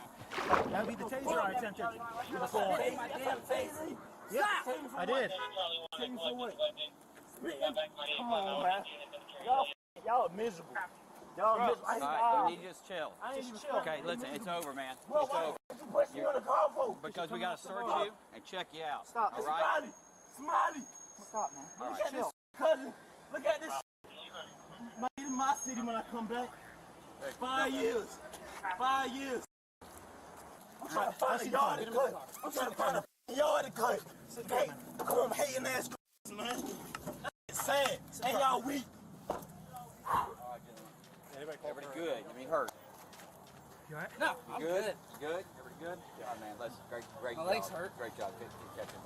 That'd be the taser I attempted. Take my damn taser. Yeah, I did. Take me for what? Come on, man. Y'all miserable. Y'all Bro, just like, alright, you need to just chill. I ain't Just even chill. Okay, listen, it's over, man. Well, It's why over. what you put me on the call for? Because we gotta search you and check you out. Stop. All right? Smiley. Stop, man. All Look right, at this, cousin. Look at this. In my city when I come back. 5 years. 5 years. I'm trying to find a yard to cut. I'm trying to find a yard to cut. Hey, come on, hating ass man. It's sad. Ain't y'all weak? Everybody good? You mean hurt? You alright? No, I'm good. You good? Everybody good? Yeah, man. Let's great My job. legs hurt. Great job. Keep catching.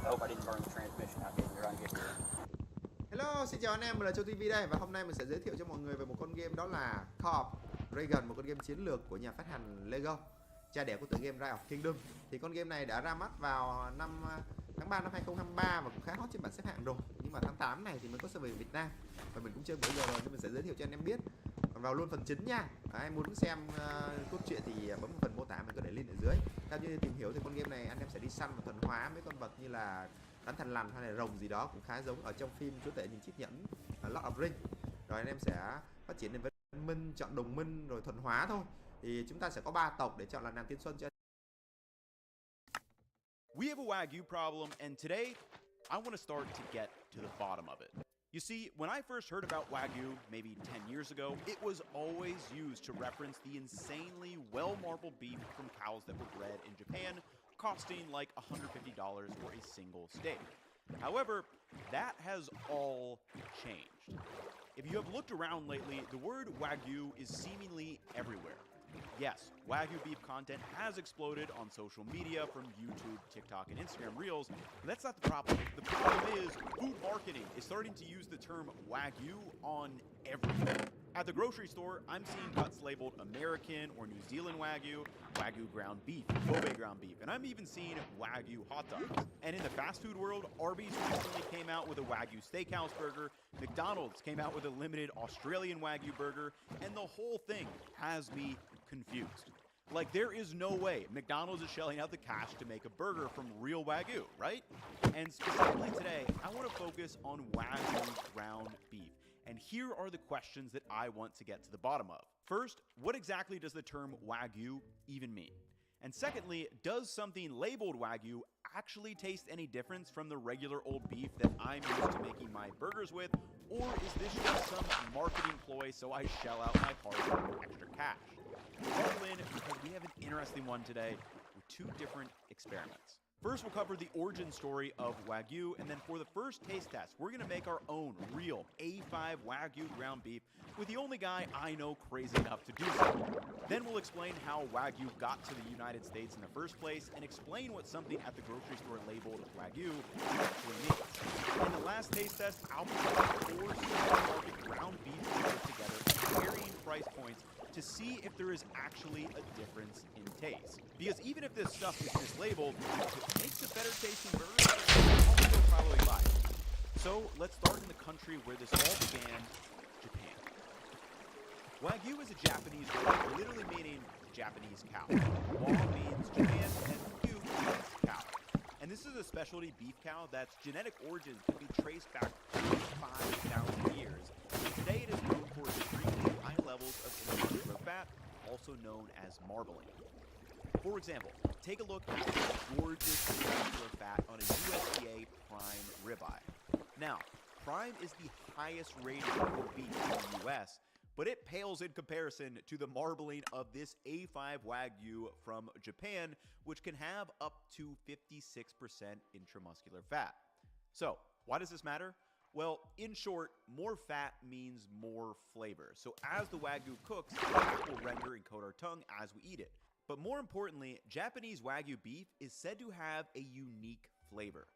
I hope I didn't burn the transmission out here. You're on get here. Hello, xin chào anh em, mình là Châu TV đây và hôm nay mình sẽ giới thiệu cho mọi người về một con game đó là HIIII, một con game chiến lược của nhà phát hành Lego, cha đẻ của tựa game Rise of Kingdom. Thì con game này đã ra mắt vào tháng 3 năm 2023 và cũng khá hot trên bảng xếp hạng rồi. Nhưng mà tháng 8 này thì mới có server Việt Nam và mình cũng chơi bữa giờ rồi nên mình sẽ giới thiệu cho anh em biết. Còn vào luôn phần chính nha. Ai muốn xem cốt truyện thì bấm vào phần mô tả, mình có để link ở dưới. Theo như tìm hiểu thì con game này anh em sẽ đi săn và thuần hóa mấy con vật như là rắn thằn lằn hay là rồng gì đó, cũng khá giống ở trong phim chúa tể nhìn chiếc nhẫn Lord of Ring. Rồi anh em sẽ phát triển đến văn minh, chọn đồng minh rồi thuần hóa thôi. Thì chúng ta sẽ có 3 tộc để chọn là nàng tiên xuân cho. We have a Wagyu problem, and today I want to start to get to the bottom of it. You see, when I first heard about Wagyu, maybe 10 years ago, it was always used to reference the insanely well-marbled beef from cows that were bred in Japan, costing like $150 for a single steak. However, that has all changed. If you have looked around lately, the word Wagyu is seemingly everywhere. Yes, Wagyu beef content has exploded on social media from YouTube, TikTok, and Instagram Reels, but that's not the problem. The problem is food marketing is starting to use the term Wagyu on everything. At the grocery store, I'm seeing cuts labeled American or New Zealand Wagyu, Wagyu ground beef, Kobe ground beef, and I'm even seeing Wagyu hot dogs. And in the fast food world, Arby's recently came out with a Wagyu steakhouse burger, McDonald's came out with a limited Australian Wagyu burger, and the whole thing has me confused. Like, there is no way McDonald's is shelling out the cash to make a burger from real Wagyu, right? And specifically today, I want to focus on Wagyu ground beef. And here are the questions that I want to get to the bottom of. First, what exactly does the term Wagyu even mean? And secondly, does something labeled Wagyu actually taste any different from the regular old beef that I'm used to making my burgers with? Or is this just some marketing ploy so I shell out my hard-earned extra cash? Buckle in because we have an interesting one today with two different experiments. First, we'll cover the origin story of Wagyu, and then for the first taste test, we're going to make our own real A5 Wagyu ground beef with the only guy I know crazy enough to do so. Then we'll explain how Wagyu got to the United States in the first place, and explain what something at the grocery store labeled Wagyu actually means. In the last taste test, I'll be putting 4 supermarket ground beef burgers together at varying price points to see if there is actually a difference in taste. Because even if this stuff is mislabeled, if it makes a better tasting burger, I'll still probably buy it. So let's start in the country where this all began, Japan. Wagyu is a Japanese word literally meaning Japanese cow. Wa means Japan and Gyu means cow. And this is a specialty beef cow that's genetic origins can be traced back 5,000 years. And today it is known for extremely high levels of intramuscular fat, also known as marbling. For example, take a look at the gorgeous intramuscular fat on a USDA prime ribeye. Now, prime is the highest rated of beef in the US, but it pales in comparison to the marbling of this A5 Wagyu from Japan, which can have up to 56% intramuscular fat. So, why does this matter? Well, in short, more fat means more flavor. So as the Wagyu cooks, fat will render and coat our tongue as we eat it. But more importantly, Japanese Wagyu beef is said to have a unique flavor.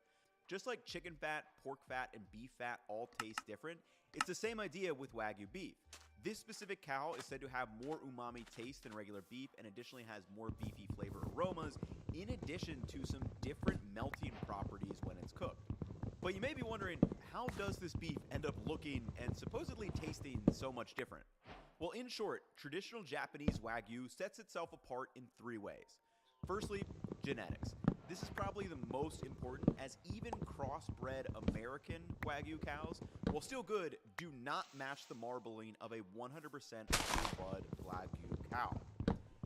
Just like chicken fat, pork fat, and beef fat all taste different, it's the same idea with Wagyu beef. This specific cow is said to have more umami taste than regular beef and additionally has more beefy flavor aromas, in addition to some different melting properties when it's cooked. But you may be wondering, how does this beef end up looking and supposedly tasting so much different? Well, in short, traditional Japanese Wagyu sets itself apart in 3 ways. Firstly, genetics. this is probably the most important, as even crossbred American Wagyu cows, while still good, do not match the marbling of a 100% full-blood Wagyu cow.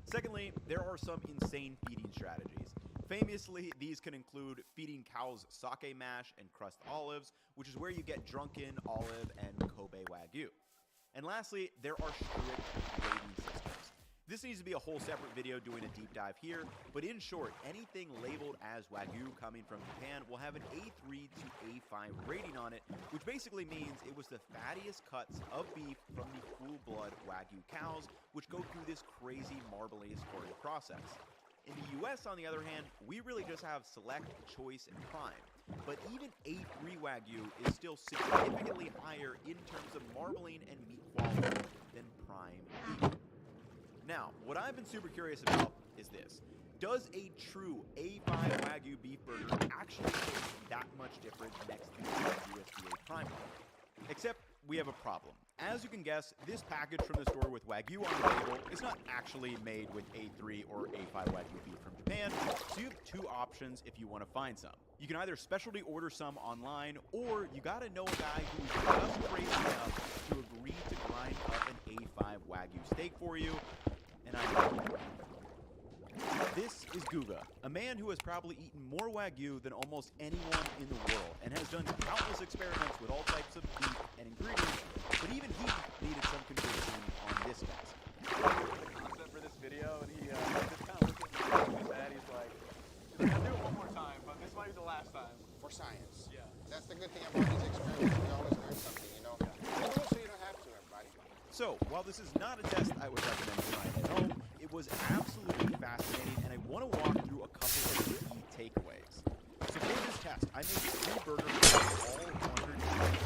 Secondly, there are some insane feeding strategies. Famously, these can include feeding cows sake mash and crushed olives, which is where you get drunken olive and Kobe Wagyu. And lastly, there are strict grading systems. This needs to be a whole separate video doing a deep dive here, but in short, anything labeled as Wagyu coming from Japan will have an A3 to A5 rating on it, which basically means it was the fattiest cuts of beef from the full-blood Wagyu cows, which go through this crazy marbling scoring process. In the US, on the other hand, we really just have select, choice, and prime. But even A3 Wagyu is still significantly higher in terms of marbling and meat quality than prime beef. Now, what I've been super curious about is this. Does a true A5 Wagyu beef burger actually taste that much different next to the USDA prime one? Except we have a problem. As you can guess, this package from the store with Wagyu on the label is not actually made with A3 or A5 Wagyu beef from Japan, so you have two options if you want to find some. You can either specialty order some online, or you gotta know a guy who's just crazy enough to agree to grind up an A5 Wagyu steak for you, and This is Guga, a man who has probably eaten more Wagyu than almost anyone in the world, and has done countless experiments with all types of beef and ingredients, but even he needed some convincing on this test. Concept for this video, and he just kind of looked at me and said, he's like, I'll do it one more time, but this might be the last time. For science. Yeah. That's the good thing about these experiments. We always learn something, you know? Yeah. You do it so you don't have to, everybody. So, while this is not a test I would recommend trying at home, it was absolutely fascinating, and I want to walk through a couple of key takeaways. So for this test, I made 3 burgers with all 100 ingredients.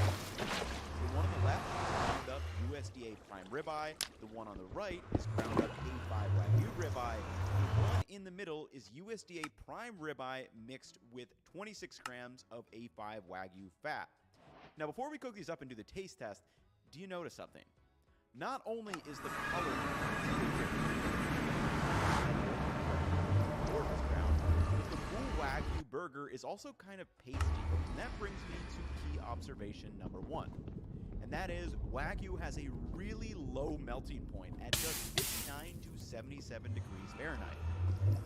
The one on the left is ground up USDA prime ribeye, the one on the right is ground up A5 Wagyu ribeye, and the one in the middle is USDA prime ribeye mixed with 26 grams of A5 Wagyu fat. Now before we cook these up and do the taste test, do you notice something? Not only is the color the full Wagyu burger is also kind of pasty, and that brings me to key observation number 1. And that is, Wagyu has a really low melting point at just 59 to 77 degrees Fahrenheit.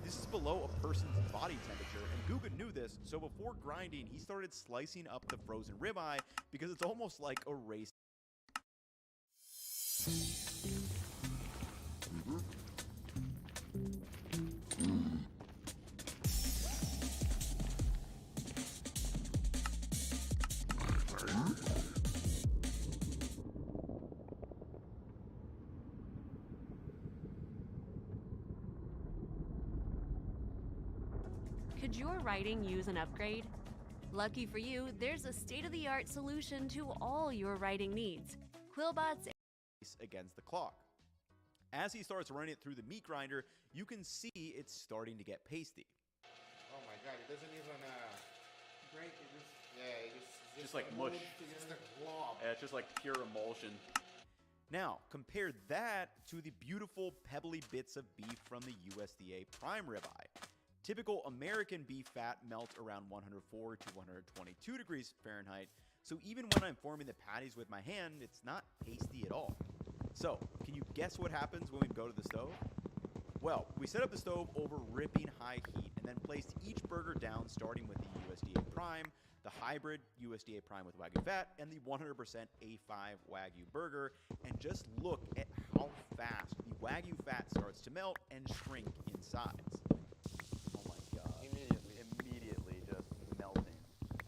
This is below a person's body temperature, and Guga knew this, so before grinding, he started slicing up the frozen ribeye because it's almost like a race. Could your writing use an upgrade? Lucky for you, there's a state-of-the-art solution to all your writing needs. Quillbot's against the clock. As he starts running it through the meat grinder, you can see it's starting to get pasty. Oh my god, it doesn't even break. It just Just like mush. It's just a glob. Yeah, it's just like pure emulsion. Now, compare that to the beautiful pebbly bits of beef from the USDA prime ribeye. Typical American beef fat melts around 104 to 122 degrees Fahrenheit, so even when I'm forming the patties with my hand, it's not pasty at all. So, can you guess what happens when we go to the stove? Well, we set up the stove over ripping high heat and then placed each burger down starting with the USDA prime, the hybrid USDA prime with Wagyu fat, and the 100% A5 Wagyu burger, and just look at how fast the Wagyu fat starts to melt and shrink in size. Oh my god. Immediately just melting.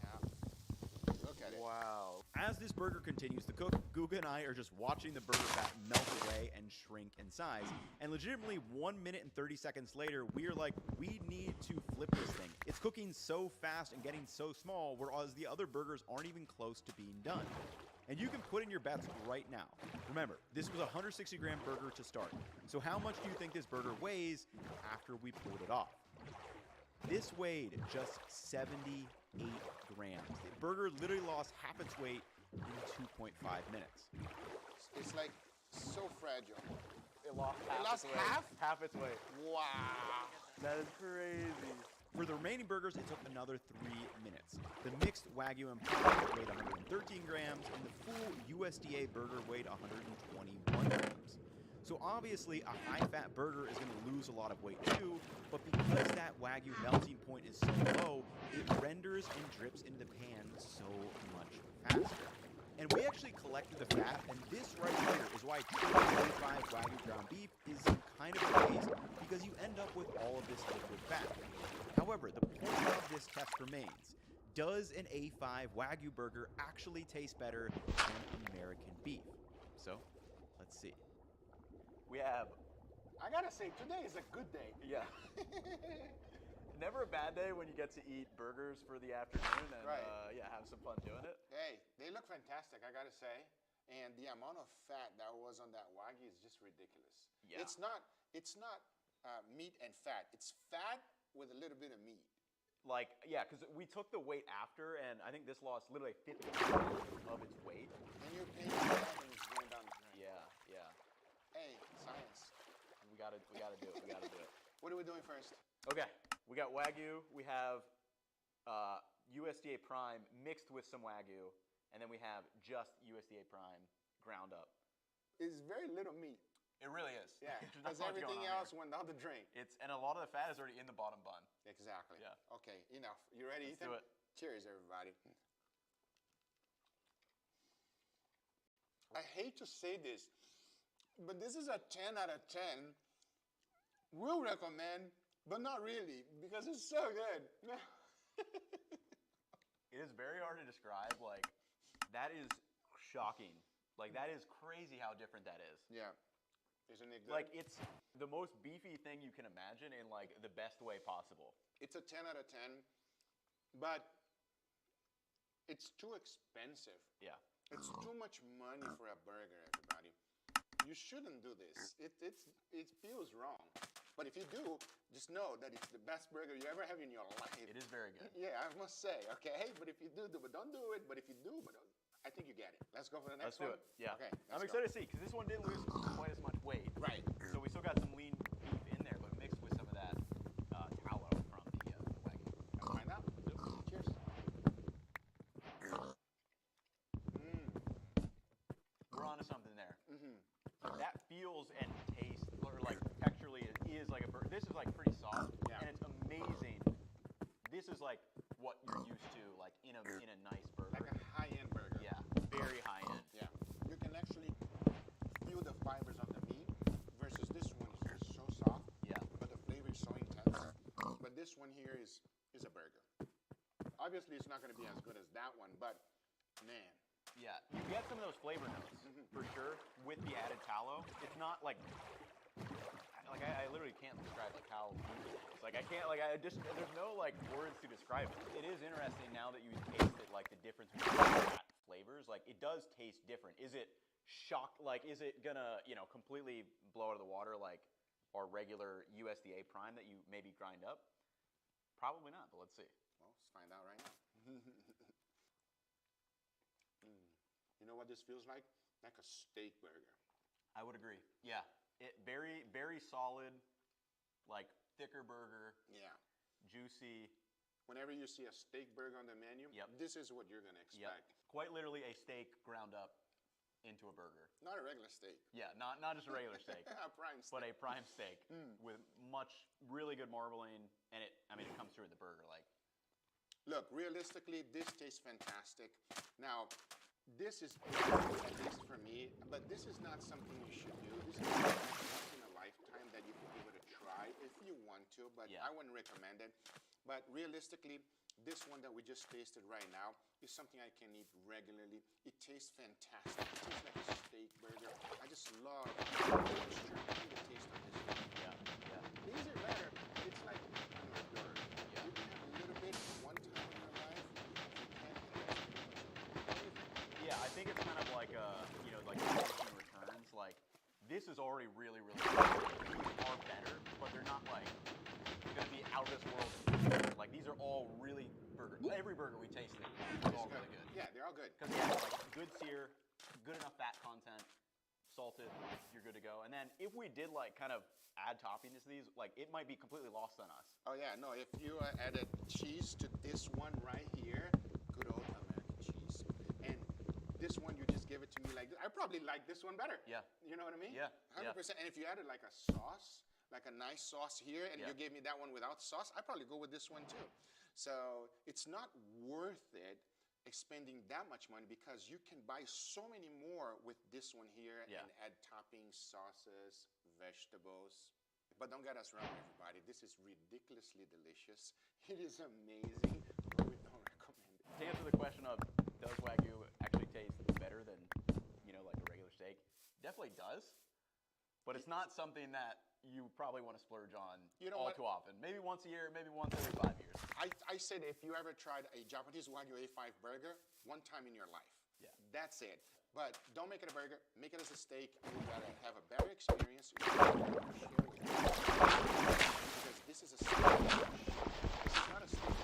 Yeah. Look at it. Wow. As this burger continues to cook, Guga and I are just watching the burger fat melt away and shrink in size. And legitimately 1 minute and 30 seconds later, we're like, we need to flip this thing. It's cooking so fast and getting so small, whereas the other burgers aren't even close to being done. And you can put in your bets right now. Remember, this was a 160-gram burger to start. So how much do you think this burger weighs after we pulled it off? This weighed just 78 grams. The burger literally lost half its weight in 2.5 minutes. It's like so fragile. It lost half its weight. Half its weight. Wow. That is crazy. For the remaining burgers, it took another 3 minutes. The mixed Wagyu and prime weighed 113 grams, and the full USDA burger weighed 121 grams. So obviously, a high-fat burger is going to lose a lot of weight too, but because that Wagyu melting point is so low, it renders and drips into the pan so much faster. And we actually collected the fat, and this right here is why treating 35 Wagyu ground beef is kind of a waste, because you end up with all of this liquid fat. However, the point of this test remains. Does an A5 Wagyu burger actually taste better than American beef? So, let's see. We have, I gotta say, today is a good day. yeah. Never a bad day when you get to eat burgers for the afternoon and Right. Yeah, have some fun doing it. Hey, they look fantastic, I gotta say. And the amount of fat that was on that Wagyu is just ridiculous. Yeah. It's not meat and fat. It's fat with a little bit of meat. Like, yeah, because we took the weight after, and I think this lost literally 50% of its weight. And you're paying for that and it's going down the drain. Yeah, yeah. Hey, science. We gotta do it. We gotta do it. What are we doing first? Okay, we got Wagyu. We have USDA Prime mixed with some Wagyu, and then we have just USDA Prime ground up. It's very little meat. It really is. Yeah, There's not because much going everything on else here. went down the drain. And a lot of the fat is already in the bottom bun. Exactly. Yeah. Okay, enough. You ready, Let's Ethan? do it. Cheers, everybody. I hate to say this, but this is a 10 out of 10. We'll recommend, but not really, because it's so good. It is very hard to describe. Like, that is shocking. Like, that is crazy how different that is. Yeah. Isn't it good? Like, it's the most beefy thing you can imagine in, like, the best way possible. It's a 10 out of 10, but it's too expensive. Yeah. It's too much money for a burger, everybody. You shouldn't do this. It feels wrong. But if you do, just know that it's the best burger you ever have in your life. It is very good. Yeah, I must say, okay? But if you do, but don't do it. But if you do, I think you get it. Let's go for the next one. Let's do it. Yeah. Okay. I'm excited to see, because this one didn't lose quite as much weight. Right. So we still got some lean beef in there, but mixed with some of that tallow from the Wagyu. Let's find out. Cheers. We're onto something there. Mm-hmm. That feels and tastes, or like texturally, it is like a burger. This is like pretty soft, Yeah. and it's amazing. This is like what you're used to, like in a nice burger. Like a high-end burger. Yeah, very high end. Yeah. You can actually feel the fibers of the meat versus this one is so soft. Yeah. But the flavor is so intense. But this one here is a burger. Obviously, it's not going to be as good as that one, but man. Yeah, you get some of those flavor notes for sure with the added tallow. It's not like I literally can't describe like how beefy it is. Like I can't like I just there's no like words to describe it. It is interesting now that you taste it, like the difference between that flavors. Like it does taste different. Is it like is it gonna completely blow out of the water like our regular USDA Prime that you maybe grind up? Probably not, but let's see. Well, let's find out right now. You know what this feels like? Like a steak burger. I would agree. Yeah, it very, very solid, like thicker burger. Yeah. Juicy. Whenever you see a steak burger on the menu, this is what you're gonna expect. Quite literally a steak ground up into a burger. Not a regular steak. Yeah, not just a regular steak. A prime steak. But a prime steak with really good marbling, and it comes through with the burger. Like, look, realistically, this tastes fantastic. Now, this is, at least for me, but this is not something you should do. This is once in a lifetime that you can give it a try if you want to, but I wouldn't recommend it. But realistically, this one that we just tasted right now is something I can eat regularly. It tastes fantastic. It tastes like a steak burger. I just love the texture and the taste of this one. Yeah. These are better. It's like a burger. You can have a little bit one time in your life. yeah, I think it's kind of like diminishing returns. Like, this is already really, really good. These are better, but they're not like going to be out of this world. Like, these are all really burgers. Every burger we tasted is all really good. Yeah, they're all good. Because like good sear, good enough fat content, salted, you're good to go. And then if we did like kind of add toppings to these, like it might be completely lost on us. Oh yeah, no, if you added cheese to this one right here, good old American cheese, and this one you just give it to me like this, I probably like this one better. Yeah. You know what I mean? Yeah. 100%. And if you added like a sauce, like a nice sauce here, and you gave me that one without sauce, I'd probably go with this one too. So it's not worth it expending that much money because you can buy so many more with this one here and add toppings, sauces, vegetables. But don't get us wrong, everybody. This is ridiculously delicious. It is amazing, but we don't recommend it. To answer the question of does Wagyu actually taste better than, you know, like a regular steak, definitely does. But it's not something that you probably want to splurge on too often. Maybe once a year, maybe once every 5 years. I said if you ever tried a Japanese Wagyu A5 burger, one time in your life. Yeah. That's it. But don't make it a burger. Make it as a steak. You gotta have a better experience. Share with it. Because this is a steak. It's not a steak.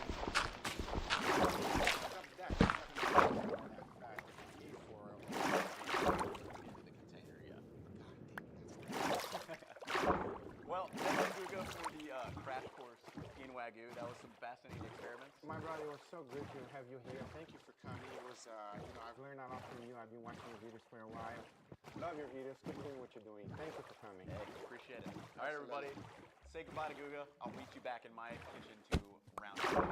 Well, thank you, Guga, for the crash course in Wagyu. That was some fascinating experiments. My brother, it was so good to have you here. Thank you for coming. It was, I've learned a lot from you. I've been watching your videos for a while. Love your videos. Keep doing what you're doing. Thank you for coming. Hey, appreciate it. All right, everybody. Say goodbye to Guga. I'll meet you back in my kitchen to round up.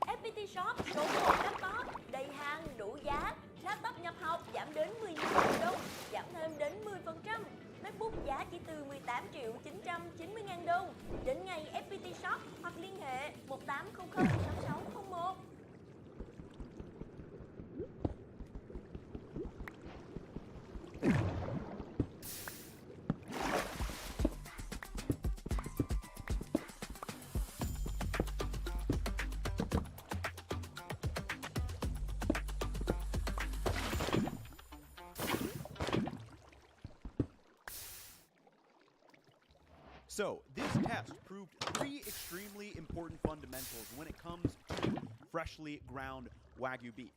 FPT Shop số 1 laptop, đầy hàng đủ giá, laptop nhập học giảm đến 15.000 đồng, giảm thêm đến 10%. MacBook giá chỉ từ 18.990.000 đồng. Đến ngày FPT Shop hoặc liên hệ 1800 6601. So, this test proved 3 extremely important fundamentals when it comes to freshly ground Wagyu beef.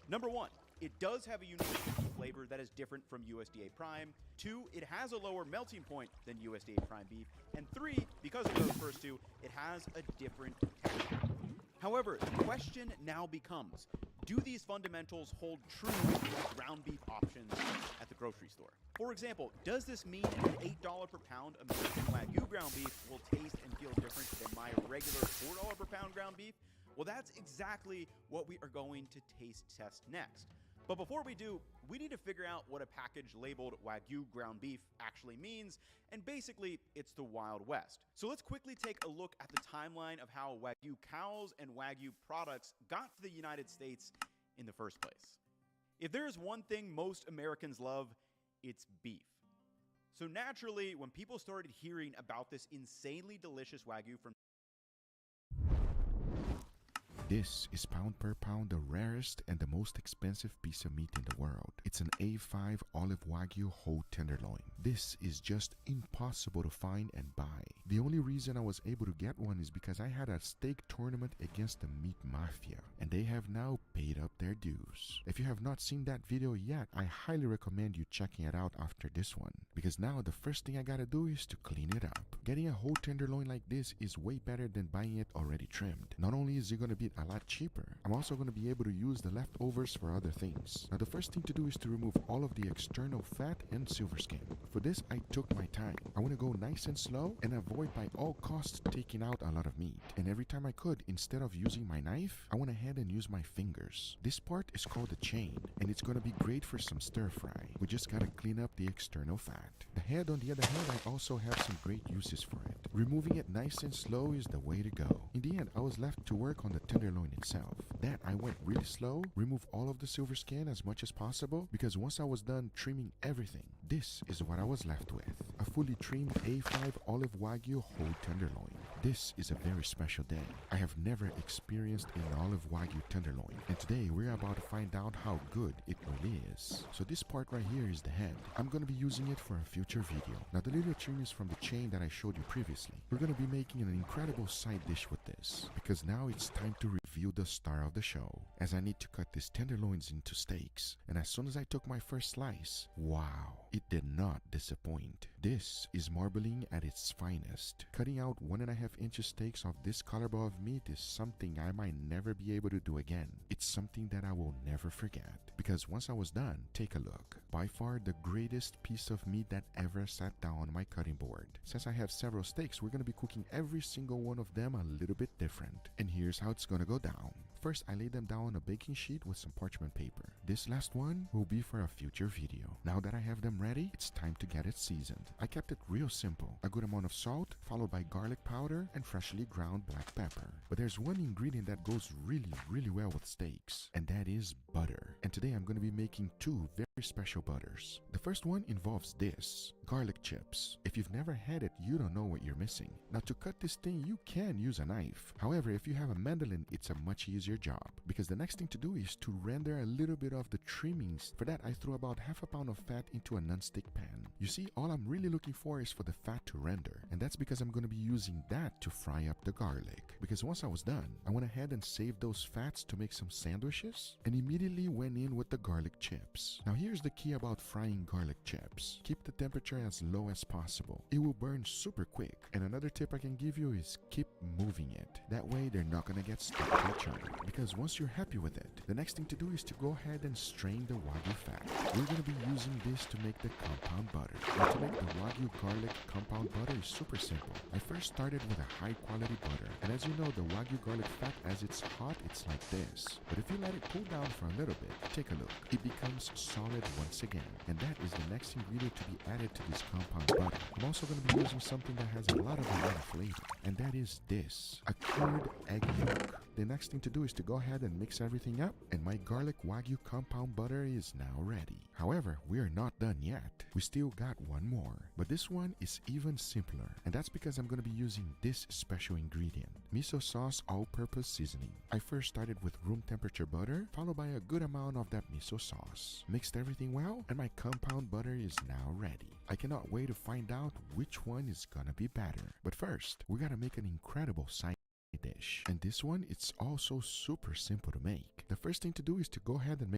Number 1, it does have a unique flavor that is different from USDA Prime. 2, it has a lower melting point than USDA Prime beef. And 3, because of those first 2, it has a different texture. However, the question now becomes, do these fundamentals hold true with ground beef options at the grocery store? For example, does this mean an $8 per pound American Wagyu ground beef will taste and feel different than my regular $4 per pound ground beef? Well, that's exactly what we are going to taste test next. But before we do, we need to figure out what a package labeled Wagyu ground beef actually means, and basically, it's the Wild West. So let's quickly take a look at the timeline of how Wagyu cows and Wagyu products got to the United States in the first place. If there is one thing most Americans love, it's beef. So naturally, when people started hearing about this insanely delicious Wagyu from This is pound per pound the rarest and the most expensive piece of meat in the world. It's an A5 olive Wagyu whole tenderloin. This is just impossible to find and buy. The only reason I was able to get one is because I had a steak tournament against the meat mafia, and they have now paid up their dues. If you have not seen that video yet, I highly recommend you checking it out after this one, because now the first thing I gotta do is to clean it up. Getting a whole tenderloin like this is way better than buying it already trimmed. Not only is it gonna be a lot cheaper, I'm also going to be able to use the leftovers for other things. Now the first thing to do is to remove all of the external fat and silver skin. For this I took my time. I want to go nice and slow and avoid by all costs taking out a lot of meat. And every time I could, instead of using my knife, I went ahead and used my fingers. This part is called the chain, and it's going to be great for some stir fry. We just got to clean up the external fat. The head, on the other hand, I also have some great uses for it. Removing it nice and slow is the way to go. In the end, I was left to work on the tenderloin itself. That I went really slow, remove all of the silver skin as much as possible, because once I was done trimming everything, this is what I was left with. A fully trimmed A5 olive Wagyu whole tenderloin. This is a very special day. I have never experienced an olive Wagyu tenderloin, and today we're about to find out how good it really is. So this part right here is the head. I'm gonna be using it for a future video. Now the little trim is from the chain that I showed you previously. We're gonna be making an incredible side dish with this, because now it's time to reveal the star of the show, as I need to cut these tenderloins into steaks. And as soon as I took my first slice, wow, it did not disappoint. This is marbling at its finest. Cutting out 1.5 inch steaks of this caliber of meat is something I might never be able to do again. It's something that I will never forget, because once I was done, take a look. By far the greatest piece of meat that ever sat down on my cutting board. Since I have several steaks, we're gonna be cooking every single one of them a little bit different. And here's how it's gonna go down. First, I lay them down on a baking sheet with some parchment paper. This last one will be for a future video. Now that I have them ready, it's time to get it seasoned. I kept it real simple. A good amount of salt, followed by garlic powder and freshly ground black pepper. But there's one ingredient that goes really well with steaks, and that is butter. And today I'm going to be making two very special butters. The first one involves this, garlic chips. If you've never had it, you don't know what you're missing. Now to cut this thing, you can use a knife. However, if you have a mandolin, it's a much easier job, because the next thing to do is to render a little bit of the trimmings. For that, I threw about half a pound of fat into a non-stick pan. You see, all I'm really looking for is for the fat to render, and that's because I'm going to be using that to fry up the garlic. Because once I was done, I went ahead and saved those fats to make some sandwiches, and immediately went in with the garlic chips. Now here's the key about frying garlic chips. Keep the temperature as low as possible. It will burn super quick, and another tip I can give you is keep moving it. That way they're not going to get stuck to each other. Because once you're happy with it, the next thing to do is to go ahead and strain the Wagyu fat. We're going to be using this to make the compound butter. Now to make the Wagyu garlic compound butter is super simple. I first started with a high quality butter, and as you know, the Wagyu garlic fat, as it's hot, it's like this. But if you let it cool down for a little bit, take a look. It becomes solid once again, and that is the next ingredient to be added to this compound butter. I'm also going to be using something that has a lot of flavor, and that is this, a cured egg yolk. The next thing to do is to go ahead and mix everything up, and my garlic Wagyu compound butter is now ready. However, we are not done yet. We still got one more, but this one is even simpler, and that's because I'm going to be using this special ingredient, miso sauce all-purpose seasoning. I first started with room temperature butter, followed by a good amount of that miso sauce. Mixed everything well, and my compound butter is now ready. I cannot wait to find out which one is gonna be better. But first, we gotta make an incredible side dish. And this one, it's also super simple to make. The first thing to do is to go ahead and make